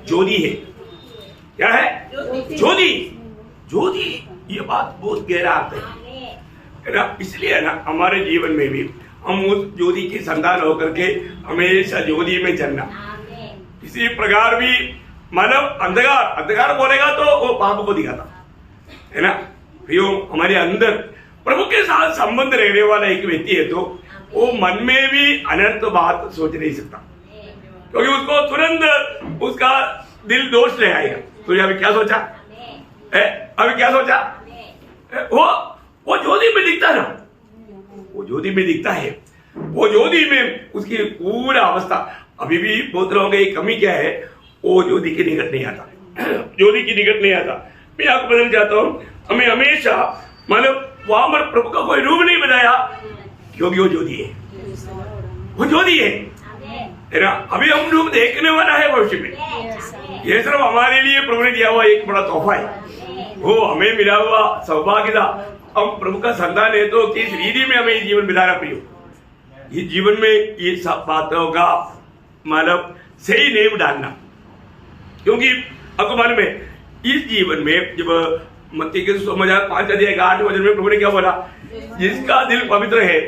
ज्योति है। क्या है? ज्योति। ये बात बहुत गहरा अर्थ है ना। इसलिए ना हमारे जीवन में भी हम उस ज्योति की संतान होकर के हमेशा ज्योति में चलना। किसी प्रकार भी मानव अंधकार बोलेगा तो वो पाप को दिखाता है ना। प्रियो, हमारे अंदर प्रभु के साथ संबंध रहने वाला एक व्यक्ति है तो वो मन में भी अनर्थ बात सोच नहीं सकता, क्योंकि उसको तुरंत उसका दिल दोष ले आएगा। तो अभी क्या सोचा वो ज्योति में दिखता ना, वो ज्योति में दिखता है। वो ज्योति में उसकी पूरा अवस्था। अभी भी बहुत लोगों की कमी क्या है? वो ज्योति के निकट नहीं आता, ज्योति के निकट नहीं आता। मैं आपको बताना चाहता हूँ, हमें हमेशा मतलब वहां पर प्रभु का कोई रूप नहीं बताया, क्योंकि वो ज्योति है, वो ज्योति है ना। अभी हम रूप देखने वाला है भविष्य में। ये सिर्फ हमारे लिए प्रभु ने दिया हुआ एक बड़ा तोहफा है, वो हमें मिला हुआ सौभाग्य था। हम प्रभु का संतान है तो किस रीति में हमें जीवन बिताना प्रियो, ये जीवन में ये सब बातों का मतलब सही नेम डालना। क्योंकि आपको मालूम है इस जीवन में जब मत्ती के 5 अध्याय 8 वचन में प्रभु ने क्या बोला? जिसका दिल पवित्र है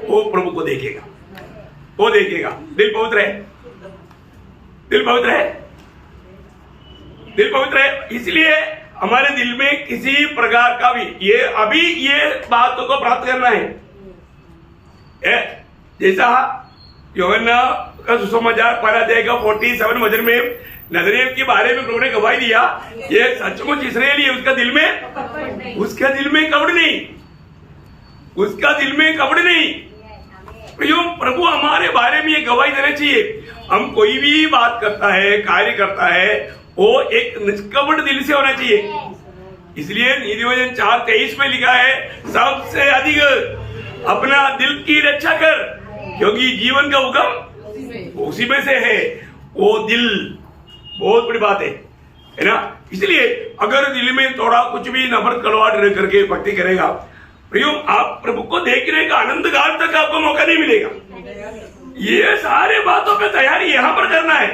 वो प्रभु को देखेगा, वो देखेगा। दिल पवित्र है, दिल पवित्र है, दिल पवित्र है। इसलिए हमारे दिल में किसी प्रकार का भी ये बातों को प्राप्त करना है। जैसा यूहन्ना का सुसमाचार पहला अध्याय का 47 वचन में नजरेत के बारे में प्रभु ने गवाही दिया, ये सचमुच इसराइली है, उसका दिल में कपड़ नहीं, उसका दिल में कपड़ नहीं। प्रभु हमारे बारे में ये गवाही देना चाहिए। हम कोई भी बात करता है, कार्य करता है, वो एक निष्कपट दिल से होना चाहिए। इसलिए नीतिवचन 4:23 में लिखा है, सबसे अधिक अपना दिल की रक्षा कर, क्योंकि जीवन का उगम उसी में से है। वो दिल बहुत बड़ी बात है ना। इसलिए अगर दिल में थोड़ा कुछ भी नफरत कड़वाहट रह करके भक्ति करेगा, प्रियो, आप प्रभु को देखने का अनंत काल तक आपको मौका नहीं मिलेगा। ये सारे बातों पे तैयारी यहाँ पर करना है।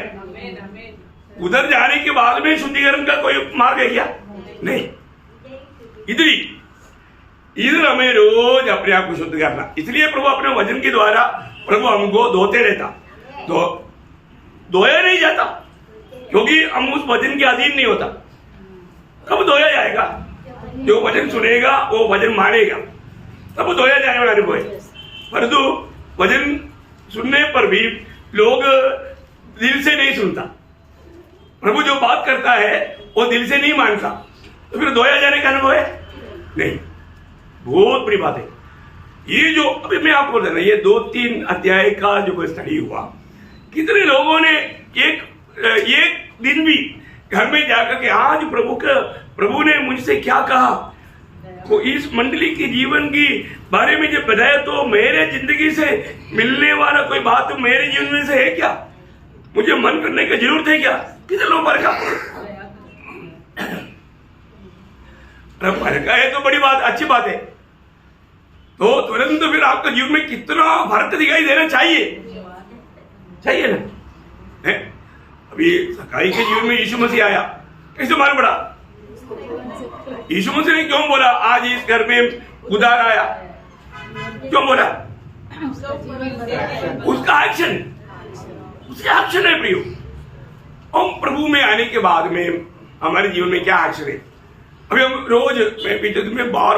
उधर जाने के बाद में शुद्धिकरण का कोई मार्ग है क्या? नहीं। इधर ही इधर हमें रोज अपने आप को शुद्ध करना। इसलिए प्रभु अपने वचन के द्वारा प्रभु हमको धोते रहता, तो धोया नहीं जाता क्योंकि हम उस वचन के अधीन नहीं होता। कब धोया जाएगा? जो वचन सुनेगा वो वचन मानेगा, तब धोया जाने वाले को है। परंतु वचन सुनने पर भी लोग दिल से नहीं सुनता, प्रभु जो बात करता है वो दिल से नहीं मानता, तो फिर धोया जाने का अनुभव है नहीं। बहुत बड़ी बात है ये जो अभी मैं आपको बोल रहा, ये 2-3 अध्याय का जो स्टडी हुआ, कितने लोगों ने एक दिन भी घर में जाकर के आज प्रभु ने मुझसे क्या कहा, को इस मंडली के जीवन की बारे में जब बताया तो मेरे जिंदगी से मिलने वाला कोई बात तो मेरे जीवन में से है क्या, मुझे मन करने की जरूरत है क्या? कितने लोग बरका बरका है तो बड़ी बात, अच्छी बात है, तो तुरंत फिर आपके जीवन में कितना फर्क दिखाई देना चाहिए ना है? अभी सकाई के जीवन में यीशु मसीह आया, कैसे मालूम पड़ा? यीशु मसीह ने क्यों बोला आज इस घर में उधार आया? क्यों बोला? उसका एक्शन है प्रियो। हम प्रभु में आने के बाद में हमारे जीवन में क्या एक्शन है? अभी हम रोज मैं बार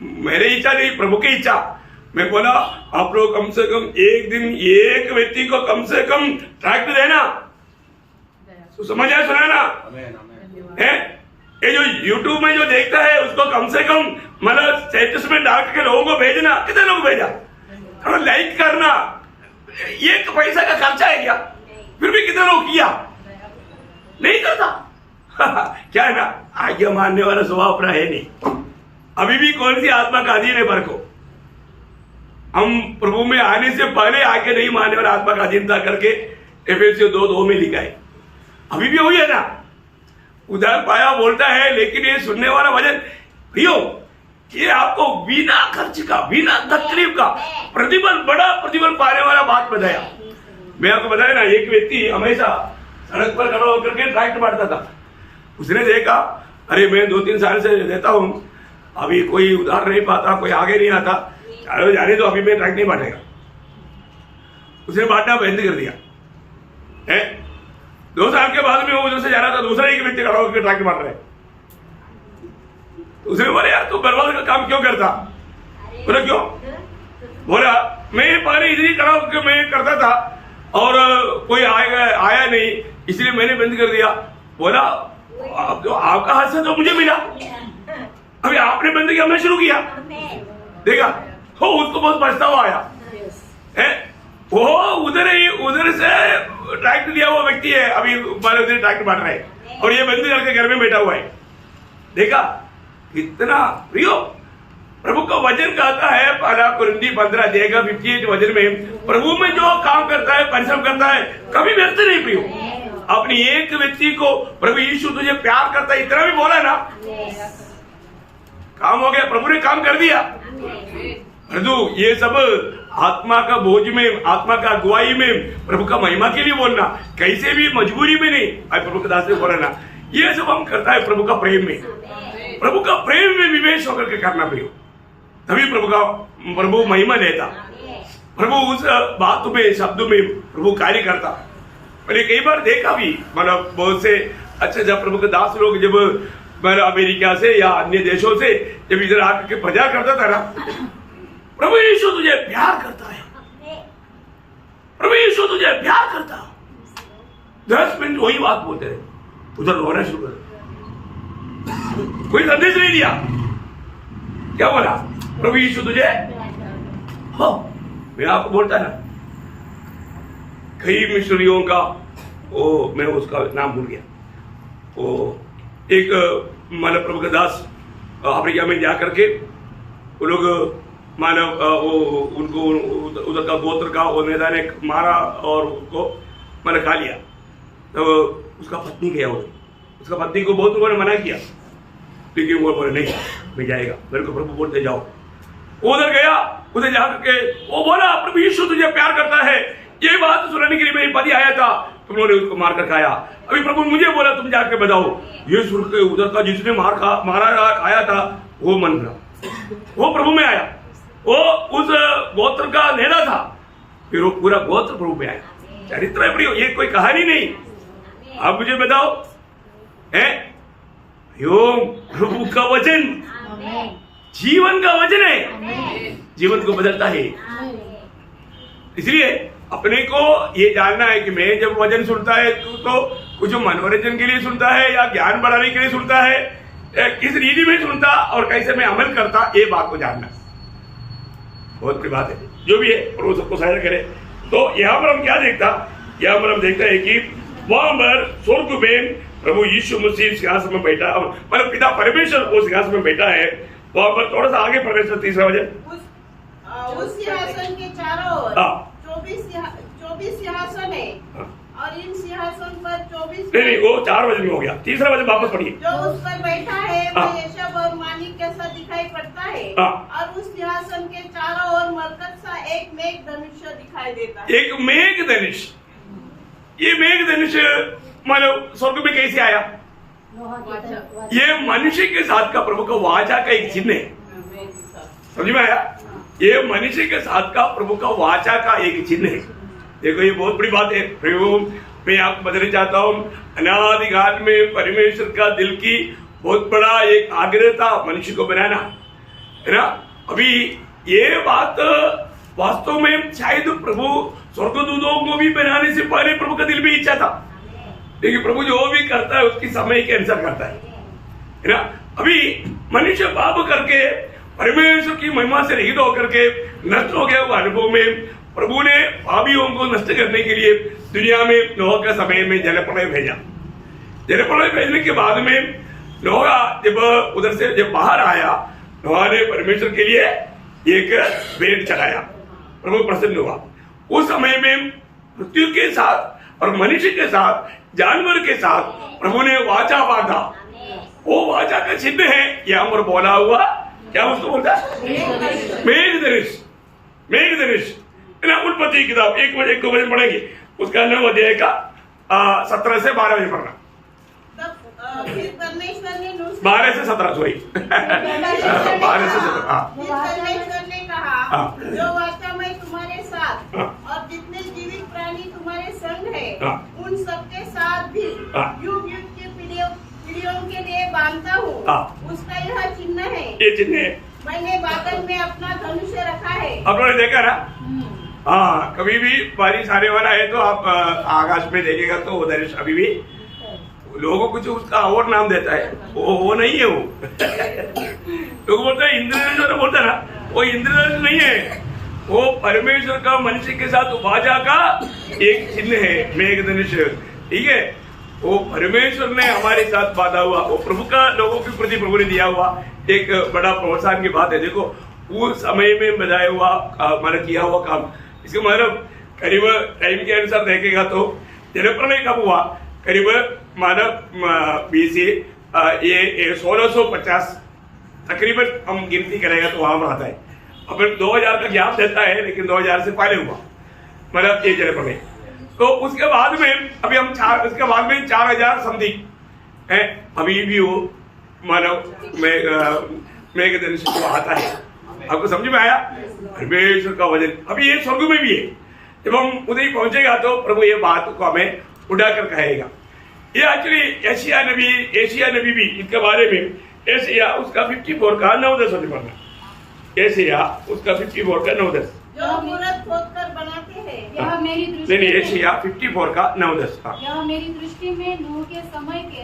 मेरे इच्छा नहीं, प्रभु की इच्छा, मैं बोला आप लोग कम से कम एक दिन एक व्यक्ति को कम से कम ट्रैक्ट देना, तो समझ आया, सुनाना है। ये जो YouTube में जो देखता है उसको कम से कम मतलब स्टेटस में डाल के लोगों को भेजना। कितने लोग भेजा? थोड़ा लाइक करना, ये पैसा का खर्चा है क्या? फिर भी कितने लोग किया? नहीं करता क्या है ना, आज्ञा मानने वाला स्वभाव अपना है नहीं। अभी भी कौन सी आत्मा का अधीन है पर को? हम प्रभु में आने से पहले आके नहीं मानने वाला आत्मा का अधीनता करके एफएससी 2:2 में लिखा है। अभी भी वही है ना, उधार पाया बोलता है, लेकिन ये सुनने वाला वचन प्रियो, ये आपको बिना खर्च का, बिना तकलीफ का बड़ा प्रतिफल पाने वाला बात बताया। मैं आपको बताया ना, एक व्यक्ति हमेशा सड़क पर खड़ा होकर के ट्रैक्ट बांटता था। उसने देखा अरे मैं 2-3 साल से देता हूं, अभी कोई उधार नहीं पाता, कोई आगे नहीं आता, चलो जाने तो अभी मैं ट्रैक्ट नहीं बांटेगा। उसने बांटना बंद कर दिया है। 2 साल के बाद में वो उधर से जा रहा था, दूसरा एक व्यक्ति खड़ा होकर ट्रैक्ट बांट रहा है। तो उसने बोला यार तू बर्बाद का काम क्यों करता? बोला क्यों? बोला मैं पहले इधर ही खड़ा होकर मैं करता था और कोई आया नहीं, इसलिए मैंने बंद कर दिया। बोला अब तो आपका हाथ से तो मुझे मिला, अभी आपने बंद किया, मैं शुरू किया। देखा हो, उसको बहुत पछतावा आया है। वो उधर से ट्रैक्ट दिया हुआ व्यक्ति है, अभी उधर ट्रैक्ट बांट रहा है और ये बंद करके घर में बैठा हुआ है। देखा कितना प्रियो, प्रभु का वचन कहता है 1 कुरिन्थी 15 देगा 58 वचन में, प्रभु में जो काम करता है, परिश्रम करता है, कभी व्यर्थ नहीं प्रियो। अपनी एक व्यक्ति को प्रभु यीशु तुझे प्यार करता है, इतना भी बोला ना, काम हो गया, प्रभु ने काम कर दिया। परंतु ये सब आत्मा का बोझ में, आत्मा का अगुवाई में, प्रभु का महिमा के लिए बोलना, कैसे भी मजबूरी में नहीं, प्रभु का दास से बोलना, ये सब हम करता है प्रभु का प्रेम में, प्रभु का प्रेम में विवेश होकर के करना प्रियो, तभी प्रभु महिमा लेता। प्रभु उस बात में, शब्द में प्रभु कार्य करता। मैंने कई बार देखा भी, मतलब बहुत से अच्छे जब प्रभु के दास लोग जब मतलब अमेरिका से या अन्य देशों से जब इधर आकर के प्रचार करता था ना, प्रभु यीशु तुझे प्यार करता है, प्रभु यीशु तुझे प्यार करता है। 10 मिनट वही बात बोलते रहे, उधर रोना शुरू कर, कोई संदेश नहीं दिया। क्या बोला? प्रभु यीशु तुझे हो। मैं आपको बोलता ना, कई मिशनरियों का वो मैं उसका नाम भूल गया, वो एक मानव प्रभु का दास अफ्रीका में जाकर के वो लोग मानव वो उनको उधर का गोत्र का वो नेता ने मारा और उसको मैंने खा लिया। तो उसका पत्नी गया, उसका पत्नी को बहुत लोगों ने मना किया, लेकिन वो बोले नहीं मैं जाएगा, मेरे को प्रभु बोलते जाओ। उधर गया, उधर जाकर के वो बोला प्रभु यीशु तुझे प्यार करता है, ये बात सुनाने के लिए मेरी पति आया था, तुम लोगों ने उसको मारकर खाया। अभी प्रभु मुझे बोला तुम जाके बताओ, ये सुन के उधर का जिसने मारा खाया था वो मन रहा, वो प्रभु में आया, वो उस गोत्र का नेता था, फिर वो पूरा गोत्र प्रभु में आया। चरित्र है प्रियो, ये कोई कहानी नहीं। आप मुझे बताओ, है यो प्रभु का वचन जीवन का वचन है, जीवन को बदलता है। इसलिए अपने को ये जानना है कि मैं जब वचन सुनता है तो कुछ मनोरंजन के लिए सुनता है या ज्ञान बढ़ाने के लिए सुनता है, किस रीति में सुनता और कैसे मैं अमल करता, ये बात को जानना बहुत बड़ी बात है। जो भी है प्रभु सबको सहायता करे। तो यहाँ पर हम क्या देखता, यहाँ पर हम देखता है कि वहां पर स्वर्ग में प्रभु यीशु मसीह सिंहासन में बैठा, मतलब पिता परमेश्वर वो सिंहासन में बैठा है। वहां पर थोड़ा सा आगे परमेश्वर तीसरा वचन, उस सिंहासन के चारों ओर 24 सिंहासन है और इन सिंहासन पर 24 नहीं वो 4 वचन में हो गया, तीसरा वचन वापस पढ़िए। जो उस पर बैठा है वह यशब और मानिक कैसा दिखाई पड़ता है और उस सिंहासन के चारों ओर मरकत सा एक मेघ धनुष दिखाई देता है। एक मेघ धनुष, ये मेघ धनुष मतलब स्वर्ग में कैसे आया? ये मनुष्य के साथ का प्रभु का वाचा का एक चिन्ह है, समझ में आया? ये मनुष्य के साथ का प्रभु का वाचा का एक चिन्ह है। देखो ये बहुत बड़ी बात है। प्रभु मैं आपको बताना चाहता हूँ, अनादिकाल में परमेश्वर का दिल की बहुत बड़ा एक आग्रह था मनुष्य को बनाना, है ना। अभी ये बात वास्तव में शायद प्रभु स्वर्गदूतों को भी बनाने से पहले प्रभु का दिल भी इच्छा था, लेकिन प्रभु जो भी करता है उसकी समय के अनुसार करता है ना। अभी मनुष्य पाप करके परमेश्वर की महिमा से रहित होकर के नष्ट हो गया। वो अनुभव में प्रभु ने पापियों को नष्ट करने के लिए दुनिया में नोह के समय में जलप्रलय भेजा। जलप्रलय भेजने के बाद में नोह जब उधर से जब बाहर आया, नोह ने परमेश्वर के लिए एक भेंट चढ़ाया, प्रभु प्रसन्न हुआ। उस समय में मृत्यु के साथ और मनुष्य के साथ जानवर के साथ प्रभु ने वाचा बांधा। वो वाचा का चिन्ह है यहाँ पर बोला हुआ, क्या उसको बोलता है? मेघ धनुष। मेघ धनुष उत्पत्ति किताब 1-2 वचन पढ़ेंगे, उसका 9 अध्याय का 17 से 12 वचन पढ़ना। फिर परमेश्वर ने 12 से 17 सॉरी 12 से 17। परमेश्वर ने कहा, जो वाचा मैं तुम्हारे साथ और जितने जीवित प्राणी तुम्हारे संग है उन सबके साथ भी युग युग के पीढ़ियों के लिए बांधता हूँ, उसका यह चिन्ह है। ये चिन्ह है, मैंने बादल में अपना धनुष रखा है। आपने देखा ना? हाँ, कभी भी बारिश आने वाला है तो आप आकाश में देखेगा तो वो धनुष अभी भी लोगों को कुछ उसका और नाम देता है, वो नहीं है। वो लोग बोलते हैं इंद्रधनुष, बोलते ना, वो इंद्रधनुष नहीं है, वो परमेश्वर का मनुष्य के साथ वाचा का एक चिन्ह है, मेघ धनुष। ठीक है, वो परमेश्वर ने हमारे साथ बांधा हुआ, वो प्रभु का लोगों के प्रति प्रभु ने दिया हुआ एक बड़ा प्रोत्साहन की बात है। देखो उस समय में बताया हुआ मतलब किया हुआ काम, इसका मतलब करीब टाइम के अनुसार देखेगा तो जलप्रलय कब हुआ? करीब मानव BC ये 1650 तकरीबन हम गिनती करेगा तो वहां पर आता है। अब 2000 का गैप देता है, लेकिन 2000 से पहले हुआ मतलब ये जलप्रलय। तो उसके बाद में अभी हम उसके बाद में 4000 समथिंग है अभी भी वो मानव मेघ धनुष को आता है। आपको समझ में आया? परमेश्वर का वचन अभी ये स्वर्ग में भी है। जब हम उधर ही पहुंचेगा तो प्रभु ये बात को हमें उड़ाकर कहेगा। ये एक्चुअली एशिया नबी भी इनके बारे में एशिया उसका 54 का 9-10 पढ़ना। एशिया उसका 54 का 9-10 जो मूरत खोदकर बनाते हैं। यह मेरी दृष्टि नहीं एशिया 54 का 9-10। यह मेरी दृष्टि में नूह के समय के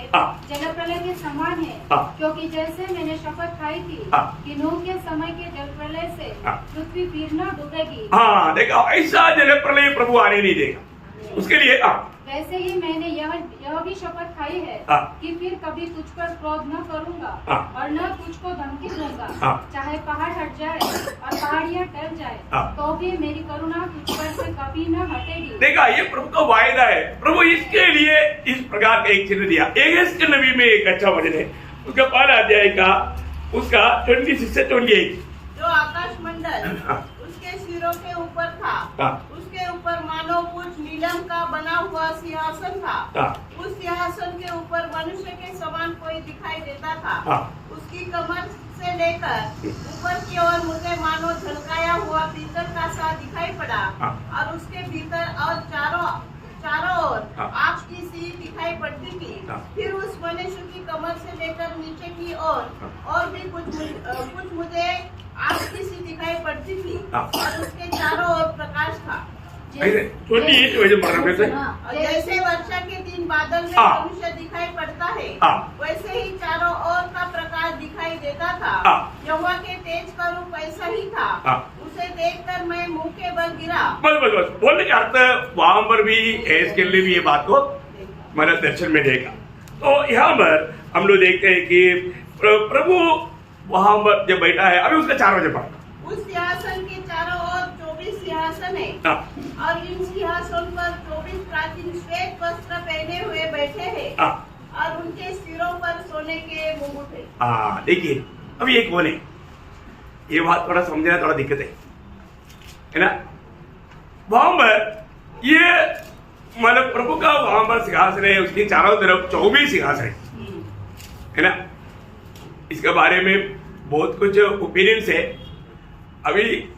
जलप्रलय के समान है, क्योंकि जैसे मैंने शपथ खाई थी कि नूह के समय के जलप्रलय से पृथ्वी फिर न डूबेगी। हाँ देखा, ऐसा जलप्रलय प्रभु आने नहीं देगा उसके लिए। वैसे ही मैंने यह भी शपथ खाई है कि फिर कभी तुझ पर क्रोध न करूंगा और न तुझको धमकी दूंगा, चाहे पहाड़ हट जाए और पहाड़ियाँ टल जाए तो भी मेरी करुणा तुझ पर से कभी न हटेगी। देखा, ये प्रभु का वायदा है। प्रभु इसके लिए इस प्रकार का एक चिन्ह दिया। एगेस के नबी में एक अच्छा वचन है, उसका 12 अध्याय का उसका 26 से 28। जो आकाश मंडल उसके सिरों के ऊपर था, उसके ऊपर मानव कुछ नीलम का बना हुआ सिंहासन था। उस सिंहासन के ऊपर मनुष्य के समान कोई दिखाई देता था। उसकी कमर से लेकर ऊपर की ओर मुझे मानो झलकाया हुआ पीतल का सा दिखाई पड़ा और उसके भीतर और चारों ओर आग की सी दिखाई पड़ती थी। फिर उस मनुष्य की कमर से लेकर नीचे की ओर और भी कुछ मुझे आग की सी दिखाई पड़ती थी और उसके चारों ओर प्रकाश था। जैसे वर्षा के दिन बादल में मनुष्य दिखाई पड़ता है वैसे ही चारों ओर का प्रकाश दिखाई देता था। यहोवा के तेज का रूप ऐसा ही था। उसे देखकर मैं मुंह के बल गिरा। बस बोलने का अर्थ वहां पर भी इसके लिए भी ये बात को मैंने दर्शन में देखा। तो यहाँ पर हम लोग देखते हैं कि प्रभु वहां पर जब बैठा है, अभी उसका 4 बजे पढ़ा, उस सिंहासन के चारों ओर 24 सिंहासन है और इन सिंहासन पर 24 प्राचीन श्वेत वस्त्र पहने हुए बैठे हैं और उनके सिरों पर सोने के मुकुट है। देखिए अभी ये कौन है, ये बात थोड़ा समझना थोड़ा दिक्कत है ना। वहां पर ये मतलब प्रभु का वहां पर सिंहासन है, उसके चारों तरफ 24 सिंहासन है ना। इसके बारे में बहुत कुछ ओपिनियंस है। अभी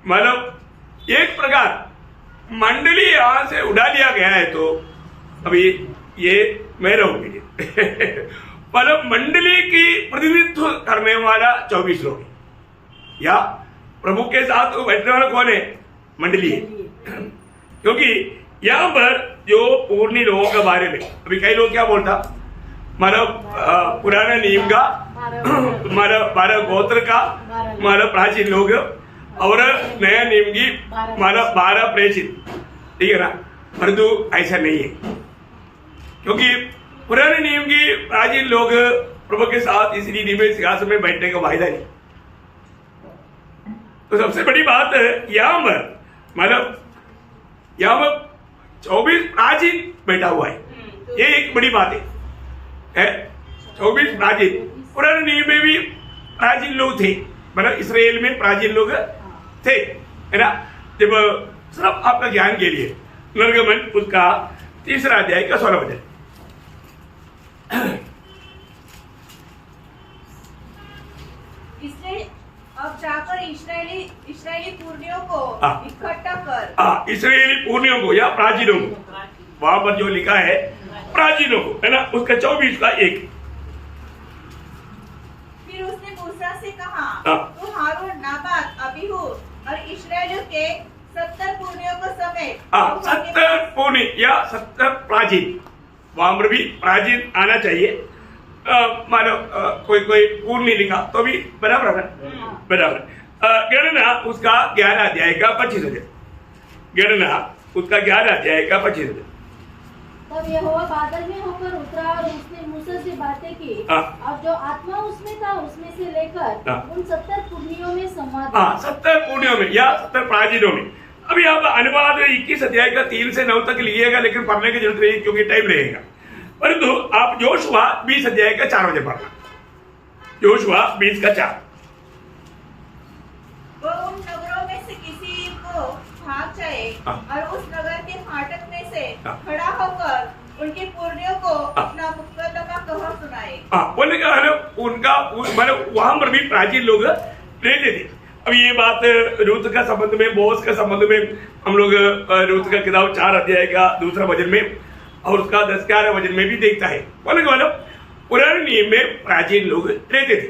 मतलब एक प्रकार मंडली यहां से उड़ा लिया गया है, तो अभी ये मेरा ओपिनियन मतलब मंडली की प्रतिनिधित्व करने वाला 24 लोग है या प्रभु के साथ बैठने वाला कौन है, मंडली है। क्योंकि यहाँ पर जो पूर्णी लोगों के बारे में अभी कई लोग क्या बोलता, मतलब पुराना नियम का मतलब 12 गोत्र का मतलब प्राचीन लोग और नया नियम की मतलब 12 प्राचीन, ठीक है ना। परंतु ऐसा नहीं है, क्योंकि पुराने नियम की प्राचीन लोग प्रभु के साथ इस रीति में सिंहासन में बैठने का वायदा नहीं। तो सबसे बड़ी बात यहाँ पर मतलब यहाँ पर 24 प्राचीन बैठा हुआ है, ये एक बड़ी बात है। 24 प्राचीन, पुराने नियम में भी प्राचीन लोग थे, मतलब इसराइल में प्राचीन लोग थे, है ना। जब सिर्फ आपका ज्ञान के लिए निर्गमन उसका 3 अध्याय का 16 वचन, इसलिए अब जाकर इस्राएली पुर्णियों को इकट्ठा कर, इस्राएली पुर्णियों को या प्राचीनों को, वहां पर जो लिखा है प्राचीनों को, है ना, उसका 24 का 1। फिर उसने मूसा से कहा, तू हारून, नाबात, अबीहू और इस्राएलियों के 70 पुर्णियों को समेत 70 पुर्णी या 70 प्राचीन, वहां पर भी प्राचीन आना चाहिए। मानो कोई पूर्ण लिखा तो भी बराबर है, बराबर। गणना उसका 11 अध्याय का 25 वचन, गणना उसका 11 अध्याय का 25 वचन। तब यहोवा बादल में होकर उतरा और उसने मूसा से बातें की और जो आत्मा उसमें था उसमें से लेकर उन 70 पुर्णियों में संवाद 70 पुर्णियों में या 70 प्राचीनों में। अभी आप अनुवाद 21 अध्याय का 3 से 9 तक लिखिएगा, लेकिन पढ़ने की जरूरत नहीं क्योंकि टाइम रहेगा। परंतु आप योशुआ 20 अध्याय का 4 बजे पढ़ना, योशुआ 20 का 4। वो उन नगरों में से किसी को भाग जाए और उस नगर के फाटक में से खड़ा होकर उनके पुर्णियों को अपना मुकद्दमा कह सुनाए। बोलने का उनका मतलब वहां पर भी प्राचीन लोग रहते थे। अब ये बात रूत का संबंध में, बोस का संबंध में हम लोग रूत का किताब 4 अध्याय का 2 वचन में और उसका 10-11 वचन में भी देखता है। बोलने का मतलब पुराने नियम में प्राचीन लोग रहते थे,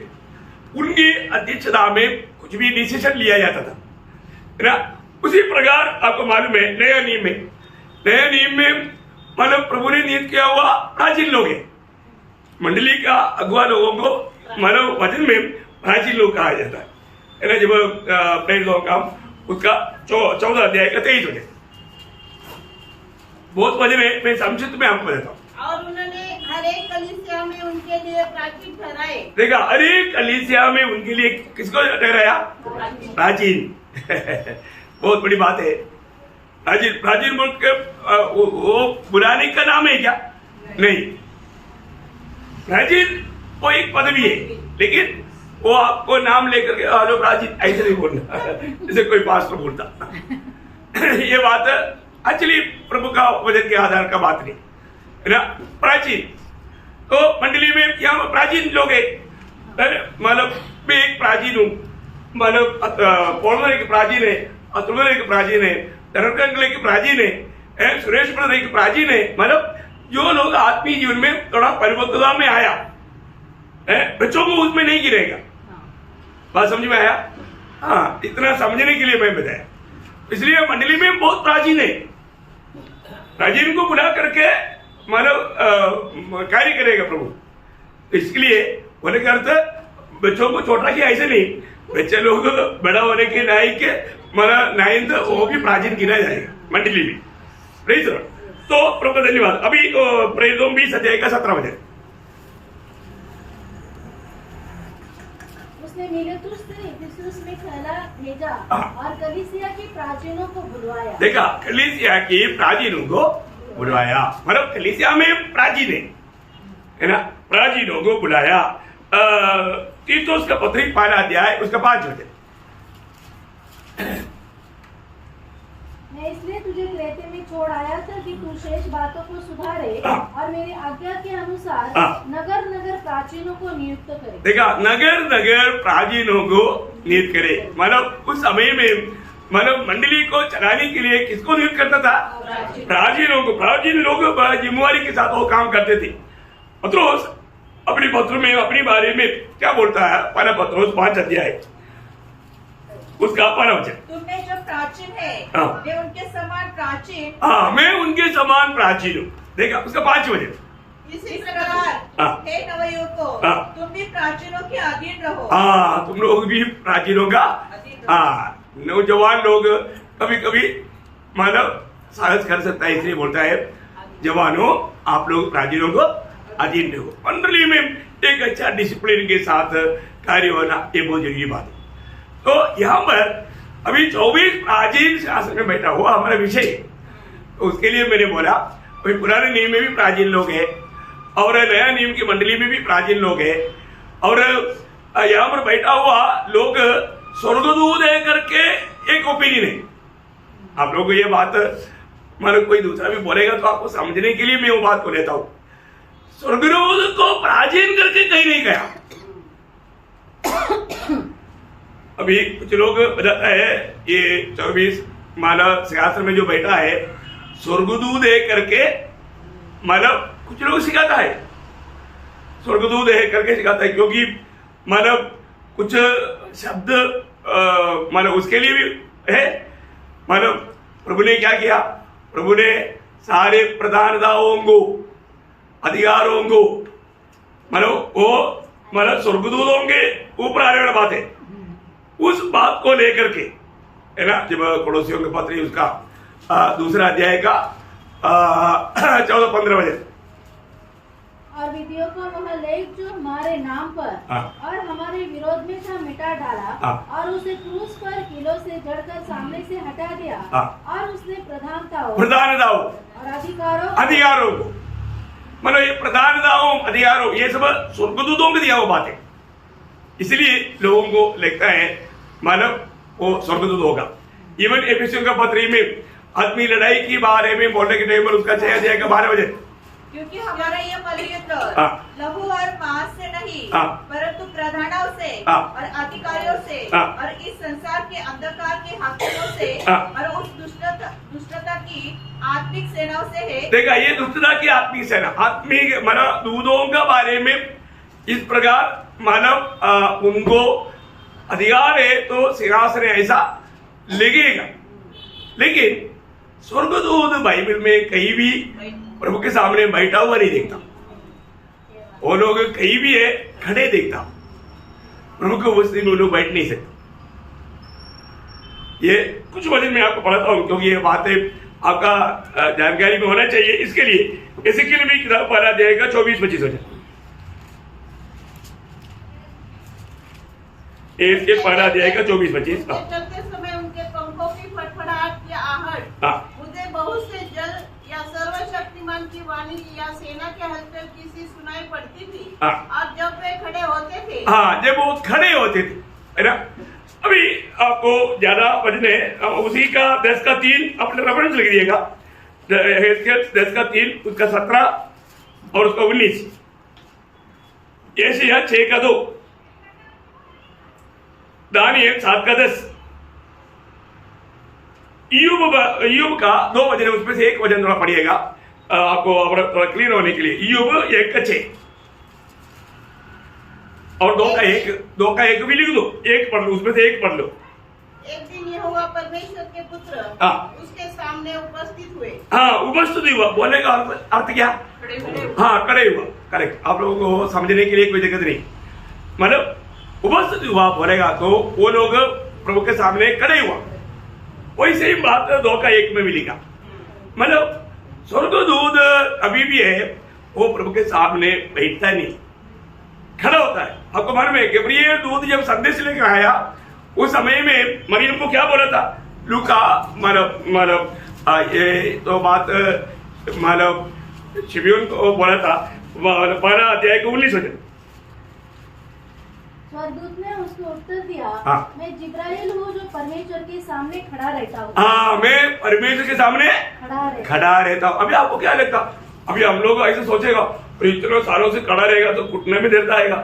उनकी अध्यक्षता में कुछ भी डिसीजन लिया जाता था, है ना। उसी प्रकार आपको मालूम है नया नियम में मतलब प्रभु ने नियुक्त किया हुआ प्राचीन लोग हैं, मंडली का अगुआ लोगों को मानव वचन में प्राचीन लोग कहा जाता है ना। जब प्रेरित का उसका 14 अध्याय का 23 वचन, बहुत वचन है, मैं संक्षिप्त में आपको बताता हूँ। और उन्होंने हर एक कलीसिया में उनके लिए प्राचीन ठहराए। देखा, हर एक कलीसिया में उनके लिए किसको ठहराया? प्राचीन बहुत बड़ी बात है। प्राचीन बोल के वो बुरानी का नाम है क्या? नहीं, प्राचीन वो एक पदवी है, लेकिन वो आपको नाम लेकर के हेलो प्राचीन ऐसे नहीं बोलना जैसे कोई पास्टर बोलता ये बात एक्चुअली प्रभु का वचन के आधार का बात नहीं है ना। प्राचीन तो मंडली में यहाँ प्राचीन लोग है, मतलब मैं एक प्राचीन हूँ, मतलब पौर्णर एक प्राचीन है, अतुल एक प्राचीन है, धनकंकल एक प्राचीन है, सुरेश प्रसाद एक प्राचीन है। मतलब जो लोग आत्मीय जीवन में थोड़ा परिपक्वता में आया बच्चों को उसमें नहीं गिरेगा। बात समझ में आया? हाँ, इतना समझने के लिए मैं बताया। इसलिए मंडली में बहुत प्राचीन है, प्राचीन को बुला करके मतलब कार्य करेगा प्रभु। इसलिए बोले का अर्थ बच्चों को छोटा किया ऐसे नहीं, बच्चे लोग बड़ा होने के नायक मतलब नायंत वो भी प्राचीन गिना जाएगा मंडली में। Praise Lord. तो प्रभु धन्यवाद। अभी प्रेरितों 20 अध्याय का 17 वचन। उसने मिलेतुस से इफिसुस में कहला भेजा और कलीसिया के प्राचीनों को बुलवाया। देखा, कलीसिया के प्राचीनों को बुलवाया, मतलब कलीसिया में प्राचीन है ना, प्राचीनों को बुलाया। तीतुस का पत्री 5 अध्याय उसका 5 वचन। मैं इसलिए तुझे क्रेते में छोड़ आया था कि तू शेष बातों को सुधारे और मेरी आज्ञा के अनुसार नगर नगर प्राचीनों को नियुक्त करे। देखा, नगर नगर प्राचीनों को नियुक्त करे। मतलब उस समय में मतलब मंडली को चलाने के लिए किसको नियुक्त करता था? प्राचीनों को। प्राचीन लोग जिम्मेवारी के साथ वो काम करते थे। पत्रोस अपने पत्र में अपने बारे में क्या बोलता है? पहला पत्रोस 5 अध्याय उसका 5 वचन। तुमने जो प्राचीन है मैं उनके समान प्राचीन। हाँ, मैं उनके समान प्राचीन हूँ। देखा, उसका 5 वचन। इसी प्रकार हे नवयुवकों तुम भी प्राचीनों के अधीन रहो। हाँ, तुम लोग भी प्राचीनों का। हाँ, नौजवान लोग कभी कभी मानव साहस कर सकता है, इसलिए बोलता है जवानों आप लोग प्राचीनों को अधीन रहो। मंडली में एक अच्छा डिसिप्लिन के साथ कार्य होना ये बहुत जरूरी बात है। तो यहाँ पर अभी 24 प्राचीन शासन में बैठा हुआ हमारा विषय, तो उसके लिए मैंने बोला अभी पुराने नियम में भी प्राचीन लोग हैं और नया नियम की मंडली में भी प्राचीन लोग हैं, और यहाँ पर बैठा हुआ लोग स्वर्गदूत है करके एक ओपिनियन है। आप लोग को ये बात मतलब कोई दूसरा भी बोलेगा तो आपको समझने के लिए मैं वो बात को लेता हूँ। स्वर्गदूत को प्राचीन करके कहीं नहीं गया। अभी कुछ लोग बताता है ये 24 मानव शास्त्र में जो बैठा है स्वर्गदूत है करके, मतलब कुछ लोग सिखाता है स्वर्गदूत है करके सिखाता है, क्योंकि मतलब कुछ शब्द मतलब उसके लिए भी है। मतलब प्रभु ने क्या किया? प्रभु ने सारे प्रधानताओं को अधिकारों को मतलब वो मतलब स्वर्गदूतों के ऊपर आने वाला बात है, उस बात को लेकर के है ना। जब पड़ोसियों के पत्र उसका 2 अध्याय का 14-15 वचन। और विधियों का वह लेख जो हमारे नाम पर और हमारे विरोध में था मिटा डाला और उसे क्रूस पर किलों से जड़कर सामने से हटा दिया और उसने प्रधानताओं और अधिकारों को मतलब ये प्रधानताओं अधिकारों ये सब स्वर्गदूतों को दिया हुआ बात है। इसलिए लोगों को लगता है मानव वो स्वर्गदूत होगा। इवन एफिसियों का पत्री में आत्मीय लड़ाई की बारे में बोलने के टाइम पर उसका 6 अध्याय का 12 वचन। क्योंकि हमारा यह बलयुद्ध लहू और मांस से नहीं परंतु प्रधानों से और अधिकारियों से और इस संसार के अंधकार के हाकिमों से और उस दुष्टता की आत्मिक सेनाओं से है। देखा, ये दुष्टता की आत्मिक सेना, आत्मिक मानव दूतों का बारे में इस प्रकार मानव उनको अधिकार है तो सिंहासन ऐसा लगेगा। लेकिन स्वर्गदूत बाइबल में कहीं भी प्रभु के सामने बैठा हुआ नहीं देखता, वो लोग कहीं भी है खड़े देखता। प्रभु को उस दिन वो लोग बैठ नहीं सकते। ये कुछ वचन में आपको पढ़ाता हूं क्योंकि ये बातें आपका जानकारी में होना चाहिए। इसके लिए एसेकिएल में किताब पढ़ा जाएगा 24-25 वचन। इसके पढ़ा जाएगा 24-25। चलते समय उनके पंखों की फड़फड़ाहट या आहट मुझे बहुत से जल या सर्वशक्तिमान की वाणी या सेना के हलचल किसी सुनाई पड़ती थी। और जब वे खड़े होते थे, हाँ जब वो खड़े होते थे, है ना। अभी आपको ज्यादा वजन है उसी का 10 का 3 अपने रेफरेंस लिख दिएगा। 10 का 3 उसका 17 और उसका 19। ऐसे 6 का 2 दानियल 7:10। ईयोब का 2 वचन है, उसमें से एक वचन थोड़ा पढ़िएगा आपको थोड़ा क्लियर होने के लिए। ईयोब 1:6 और 2:1 भी लिख दो, एक पढ़ लो, उसमें से एक पढ़ लो। एक दिन यहोवा परमेश्वर के पुत्र उसके सामने उपस्थित हुए। हाँ, उपस्थित हुआ बोलने का अर्थ क्या? हाँ, खड़े हुआ। करेक्ट, आप लोगों को समझने के लिए कोई दिक्कत नहीं। मतलब उपस्थित हुआ बोलेगा तो वो लोग प्रभु के सामने खड़े हुआ। वही सेम बात 2:1 में भी लिखा। मतलब स्वर्गदूत अभी भी है, वो प्रभु के सामने बैठता नहीं, खड़ा होता है। आपको मालूम है गब्रिएल दूत जब संदेश लेकर आया उस समय में मरियम को क्या बोला था? लूका मतलब ये तो बात मतलब शिबियोन को बोला था 12 अध्याय को 19 वचन। स्वर्गदूत ने उसको उत्तर दिया, मैं जिब्राइल हूँ जो परमेश्वर के सामने खड़ा रहता हूँ। हाँ, मैं परमेश्वर के सामने खड़ा रहता हूँ। अभी आपको क्या लगता? अभी हम लोग ऐसे सोचेगा इतने सालों से खड़ा रहेगा तो घुटने में देता आएगा।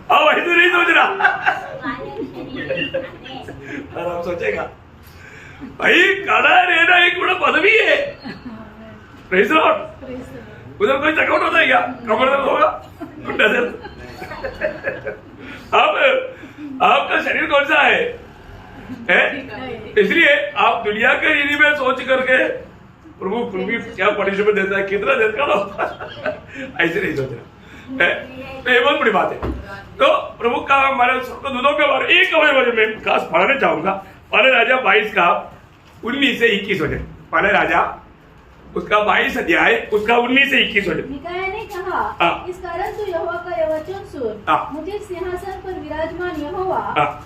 अब ऐसे नहीं सोच रहा। और आप सोचेगा भाई खड़ा रहना एक बड़ा पदवी है। उधर कोई चकआउट होता है क्या? कमर दर्द होगा, घुटना दर्द। अब आपका शरीर कौन सा है? इसलिए आप दुनिया के रीति में सोच करके प्रभु क्या पनिशमेंट देता है, कितना देता है, ऐसे नहीं सोच रहा। तो ये बहुत बड़ी बात है। तो प्रभु का हमारे स्वर्गदूतों के बारे एक बारे में खास पढ़ाना चाहूंगा। पहले राजा 22 का 19 से 21 वचन। पहले राजा उसका 22 अध्याय उसका 19 से 21 वचन। मिकाया ने कहा, इस कारण तू यहोवा का यह वचन सुन, मुझे सिंहासन पर विराजमान यहोवा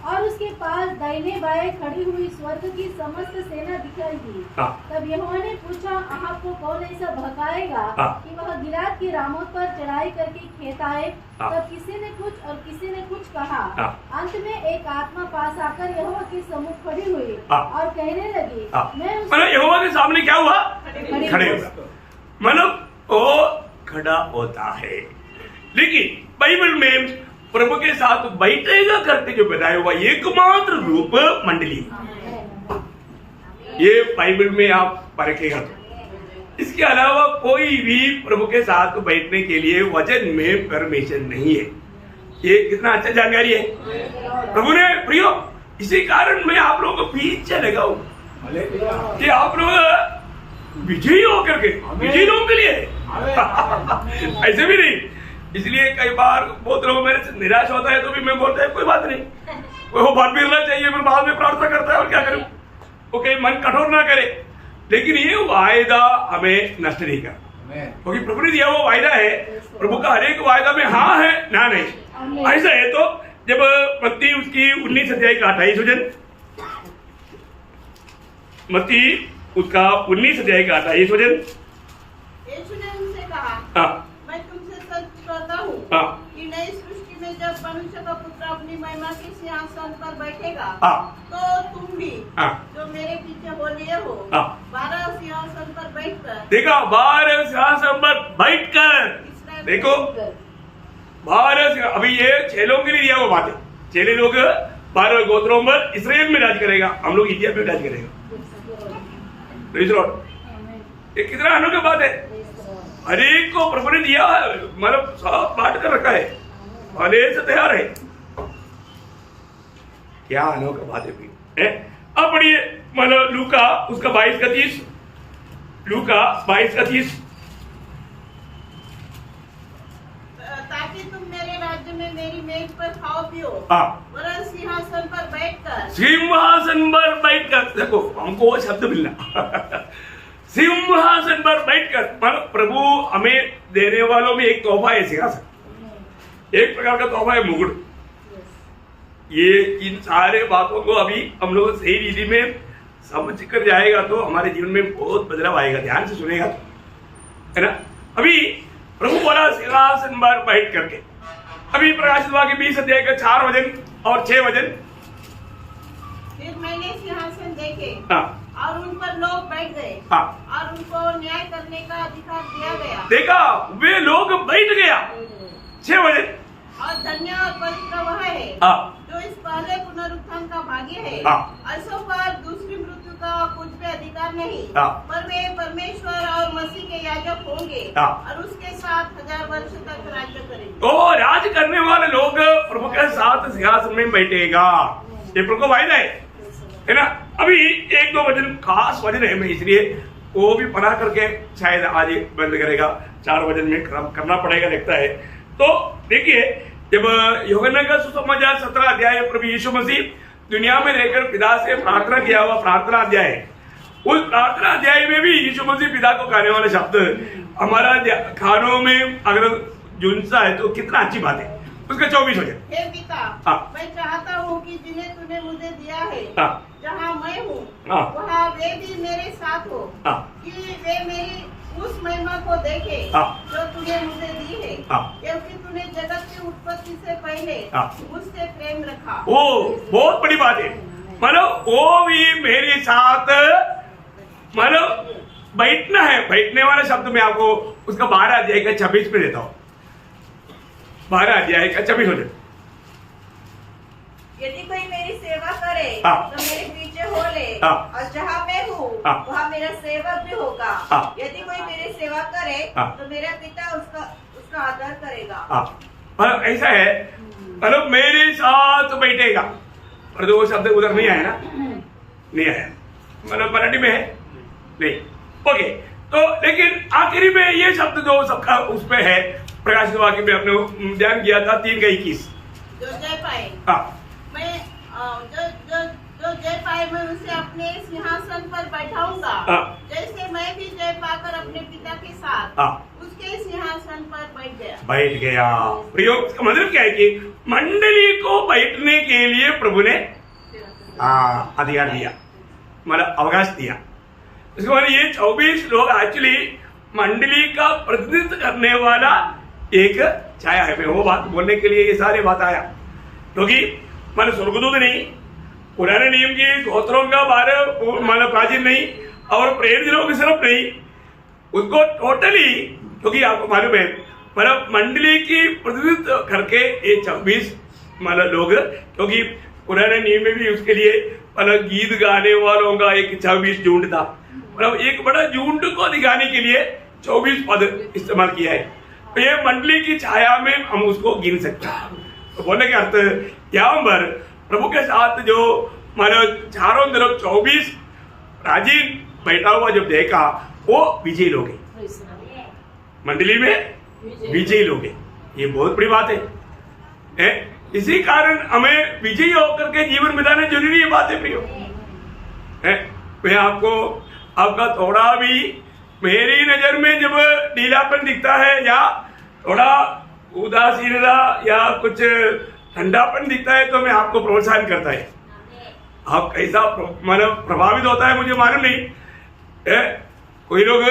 और उसके पास दाहिने बाएं खड़ी हुई स्वर्ग की समस्त सेना दिखाई दी। तब यहोवा ने पूछा, अहाब को कौन ऐसा भड़काएगा कि वह गिलाद के रामोत पर चढ़ाई करके खेत आए? तब किसी ने कुछ और किसी ने कुछ कहा। अंत में एक आत्मा पास आकर यहोवा के सम्मुख खड़ी हुई और कहने लगी, मैं यहोवा के सामने क्या हुआ? खड़े हुआ। मतलब वो खड़ा होता है। लेकिन बाइबल में प्रभु के साथ बैठेगा करके जो बताया हुआ एकमात्र रूप मंडली, ये बाइबल में आप पढ़ेगा तो इसके अलावा कोई भी प्रभु के साथ बैठने के लिए वचन में परमिशन नहीं है। ये कितना अच्छा जानकारी है प्रभु ने प्रियो। इसी कारण मैं आप लोगों को पीछे लगाऊं कि आप लोग विजयी होकर के विजयी लोगों के लिए ऐसे भी नहीं। इसलिए कई बार बहुत लोग मेरे से निराश होता है तो भी मैं बोलता है कोई बात नहीं, वो बात मिलना चाहिए, फिर बाद में प्रार्थना करता है और क्या करूं। वो कहीं मन कठोर ना करे, लेकिन ये वायदा हमें नष्ट नहीं कर, क्योंकि प्रभु ने दिया वो वायदा है। प्रभु का हर एक वायदा में हाँ है ना नहीं। ऐसा है तो जब मत्ती उसकी 19 अध्याय का 28 वचन, मत्ती उसका 19 अध्याय का 28 वचन। यीशु ने उनसे कहा, मैं तुमसे सच कहता हूँ कि नई सृष्टि में जब मनुष्य का पुत्र अपनी महिमा के सिंहासन पर बैठेगा तो तुम भी जो मेरे पीछे हो लिए हो 12 सिंहासन पर बैठकर, देखो 12 सिंहासन पर बैठकर, देखो 12 अभी ये 6 लोगों के लिए दिया हुआ बात है। 6 लोग 12 गोत्रों पर इसराइल में राज करेगा, हम लोग इंडिया में राज करेगा। ये कितना अनोखी बात है। हर एक को प्रभु ने दिया, मतलब सब बांट कर रखा है, भले से तैयार है। क्या अनोखा बात है। अब पढ़िए मतलब लूका उसका 22 का 30, लूका 22 का 30। ताकि तुम मेरे राज्य में मेरी मेज पर खाओ पियो, वरन सिंहासन पर बैठकर, सिंहासन पर बैठकर, देखो हमको वो शब्द मिलना सिंहासन पर बैठकर। प्रभु हमें देने वालों में एक तोहफा है सिंहासन, एक प्रकार का तोहफा है मुकुट। ये इन सारे बातों को अभी हम लोग सही रीति में समझ कर जाएगा तो हमारे जीवन में बहुत बदलाव आएगा। ध्यान से सुनेगा है ना। अभी प्रभु बोला सिंहासन पर बैठ करके। अभी प्रकाशित वाक्य 20 अध्याय का 4 वचन और 6 वचन। फिर मैंने सिंहासन देखे और उन पर लोग बैठ गए और उनको न्याय करने का अधिकार दिया गया। देखा वे लोग बैठ गया। 6 वचन। और धन्य और पवित्र वह है जो इस का भाग्य है, ऐसों पर दूसरी मृत्यु का कुछ भी अधिकार नहीं, पर वे परमेश्वर और मसीह के याजक होंगे और उसके साथ 1000 वर्ष तक राज्य करेंगे। तो राज करने वाले लोग प्रभु के साथ सिंहासन में बैठेगा, ये प्रभु का वायदा है ना। अभी 1-2 वचन खास वचन है, मैं इसलिए वो भी पढ़ा करके शायद आज बंद करेगा, 4 वचन में करना पड़ेगा लगता है। तो देखिए, जब यूहन्ना का सुसमाचार 17 अध्याय प्रभु यीशु मसीह दुनिया में रहकर पिता से प्रार्थना किया हुआ प्रार्थना अध्याय, उस प्रार्थना अध्याय में भी यीशु मसीह पिता को कहने वाले शब्द हमारा खानों में अगर जुनसा है तो कितना अच्छी बात है। उसका 24 वचन, हे पिता, मैं चाहता हूँ कि जिन्हें तूने मुझे दिया है, जहाँ मैं हूँ वहाँ वे भी मेरे साथ हो, कि वे मेरी उस महिमा को देखे जो तूने मुझे दी है, क्योंकि तूने जगत की उत्पत्ति से पहले मुझसे प्रेम रखा। ओ बहुत बड़ी बात है, मतलब वो भी मेरे साथ, मतलब बैठना है। बैठने वाला शब्द मैं आपको उसका 12 अध्याय का 26 में देता हूँ, 12 अध्याय का 26 वचन। यदि कोई मेरी सेवा करे तो मेरे पीछे हो ले, और जहाँ मैं हूँ वहाँ मेरा सेवक भी होगा। यदि कोई मेरी सेवा करे तो मेरा पिता उसका आदर करेगा। मतलब ऐसा है, मतलब मेरे साथ बैठेगा, पर वो शब्द उधर नहीं आया ना, नहीं आया, मतलब मराठी में है नहीं, ओके। तो लेकिन आखिरी में ये शब्द जो सबका उस पे है, प्रकाशित वाक्य में आपने ध्यान किया था 3:21, जो जय पाए, मैं जो जय पाए मैं उसे अपने सिंहासन पर बैठाऊंगा, जैसे मैं भी जय पाकर अपने पिता के साथ उसके सिंहासन पर बैठ गया। प्रयोग का मतलब क्या है कि मंडली को बैठने के लिए प्रभु ने अधिकार दिया, मतलब अवकाश दिया। इसके बाद ये 24 लोग एक्चुअली मंडली का प्रतिनिधित्व करने वाला एक छाया है। मैं वो बात बोलने के लिए ये सारी बात आया, क्योंकि मैंने स्वर्गदूत नहीं, पुराने नियम की गोत्रों का 12 मतलब प्राचीन नहीं, और प्रेरित लोग सिर्फ नहीं, उसको टोटली, क्योंकि आपको मालूम है मतलब मंडली की प्रतिनिधित्व करके ये 24 मतलब लोग, क्योंकि पुराने नियम में भी उसके लिए मतलब गीत गाने वालों का एक 24 झुंड था, मतलब एक बड़ा झुंड को दिखाने के लिए 24 पद इस्तेमाल किया है। तो ये मंडली की छाया में हम उसको गिन सकते हैं। तो बोलने के अर्थ यहाँ पर प्रभु के साथ जो मतलब चारों तरफ 24 प्राचीन बैठा हुआ जब देखा, वो विजयी लोग हैं, मंडली में विजयी लोग हैं। ये बहुत बड़ी बात है। इसी कारण हमें विजयी होकर के जीवन बिताने जरूरी है, बात है प्रियो। मैं आपको आपका थोड़ा भी मेरी नजर में जब ढीलापन दिखता है या थोड़ा उदासीनता या कुछ ठंडापन दिखता है, तो मैं आपको प्रोत्साहन करता है। आप कैसा मतलब प्रभावित होता है मुझे मालूम नहीं। कोई लोग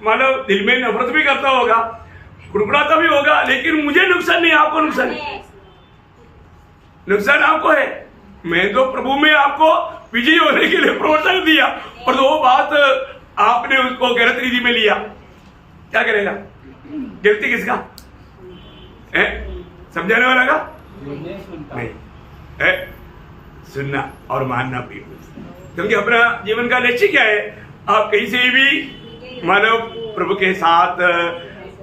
मतलब दिल में नफरत भी करता होगा, कुड़कुड़ाता भी होगा, लेकिन मुझे नुकसान नहीं, आपको नुकसान है। नुकसान आपको है। मैं तो प्रभु में आपको विजयी होने के लिए प्रोत्साहन दिया, और वो बात आपने उसको गलत रीति में लिया, क्या करेगा? गलती किसका है? समझाने वाला का नहीं है, सुनना और मानना भी। क्योंकि अपना जीवन का लक्ष्य क्या है? आप कहीं से भी मानव प्रभु के साथ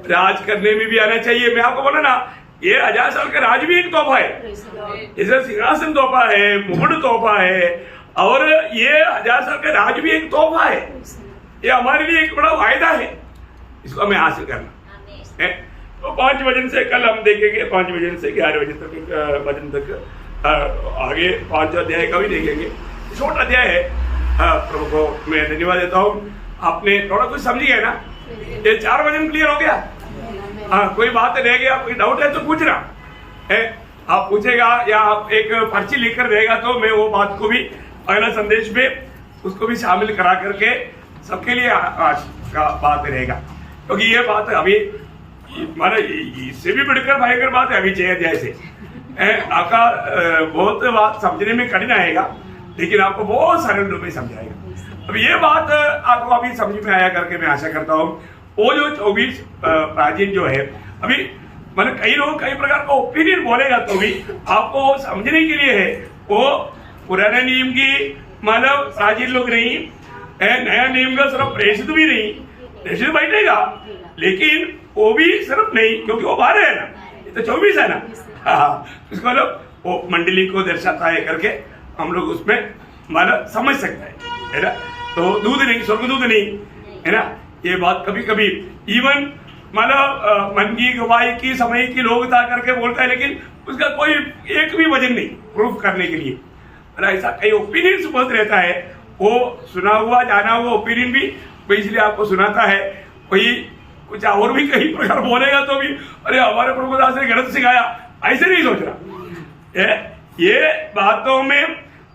राज करने में भी आना चाहिए। मैं आपको बोला ना, ये 1000 साल का राज भी एक तोहफा है, जैसे सिंहासन तोहफा है, मुकुट तोहफा है, और ये 1000 साल का राज भी एक तोहफा है। ये हमारे लिए एक बड़ा वायदा है, इसको हमें हासिल करना है। तो 5 वचन से कल हम देखेंगे, 5 वचन से 11 वचन तक आगे 5 अध्याय का भी देखेंगे। छोटा अध्याय है। प्रभु को मैं धन्यवाद देता हूँ, आपने थोड़ा कुछ समझ गया ना? ये 4 वचन क्लियर हो गया? हाँ, कोई बात रह गया, कोई डाउट है तो पूछना है, आप पूछेगा या आप एक पर्ची लिखकर देगा, तो मैं वो बात को भी अगला संदेश में उसको भी शामिल करा करके सबके लिए आज का बात रहेगा। क्योंकि ये बात अभी माना इससे भी बढ़कर भयंकर बात है। अभी 6 अध्याय से आपका बहुत बात समझने में कठिन आएगा, लेकिन आपको बहुत सरल रूप में समझाएगा। अब ये बात आपको अभी समझ में आया करके मैं आशा करता हूँ। वो जो 24 प्राचीन जो है, अभी मतलब कई लोग कई प्रकार का ओपिनियन बोलेगा, तो भी आपको समझने के लिए है वो पुराने नियम की मतलब साजिद लोग नहीं है, नया नियम का सिर्फ प्रेषित भी नहीं, प्रेषित बैठेगा लेकिन वो भी सिर्फ नहीं, क्योंकि वो 12 है ना, ये तो 24 है ना। हाँ, इसको मतलब वो मंडली को दर्शाता है करके हम लोग उसमें मतलब समझ सकते है ना। तो दूध नहीं, स्वर्गदूत नहीं है ना, ये बात कभी कभी इवन मतलब मन की गवाही की समय की लोग था करके बोलता है, लेकिन उसका कोई एक भी वजन नहीं प्रूफ करने के लिए। ऐसा कई ओपिनियन बहुत रहता है, वो सुना हुआ जाना हुआ ओपिनियन भी इसलिए आपको सुनाता है। कोई कुछ और भी कहीं प्रकार बोलेगा तो भी अरे हमारे प्रभुदास ने गलत सिखाया, ऐसे नहीं सोच रहा। ये बातों में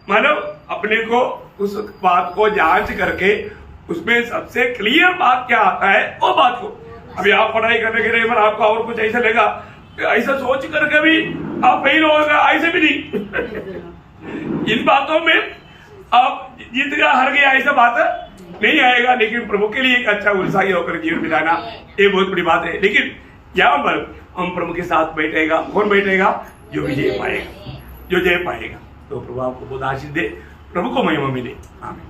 मतलब अपने को उस बात को जांच करके उसमें सबसे क्लियर बात क्या आता है वो बात को, अभी आप पढ़ाई करने के लिए आपको और कुछ ऐसा लगा, ऐसा सोच करके भी आप फेल होगा, ऐसे भी नहीं। इन बातों में आप जीत गया हार गया ऐसा बात नहीं आएगा, लेकिन प्रभु के लिए एक अच्छा उत्साही होकर जीवन बिताना ये बहुत बड़ी बात है। लेकिन यहाँ पर हम प्रभु के साथ बैठेगा, कौन बैठेगा? जो विजय पाएगा, जो जय पाएगा। तो प्रभु आपको बहुत आशीष दे, प्रभु को महिमा मिले। आमीन।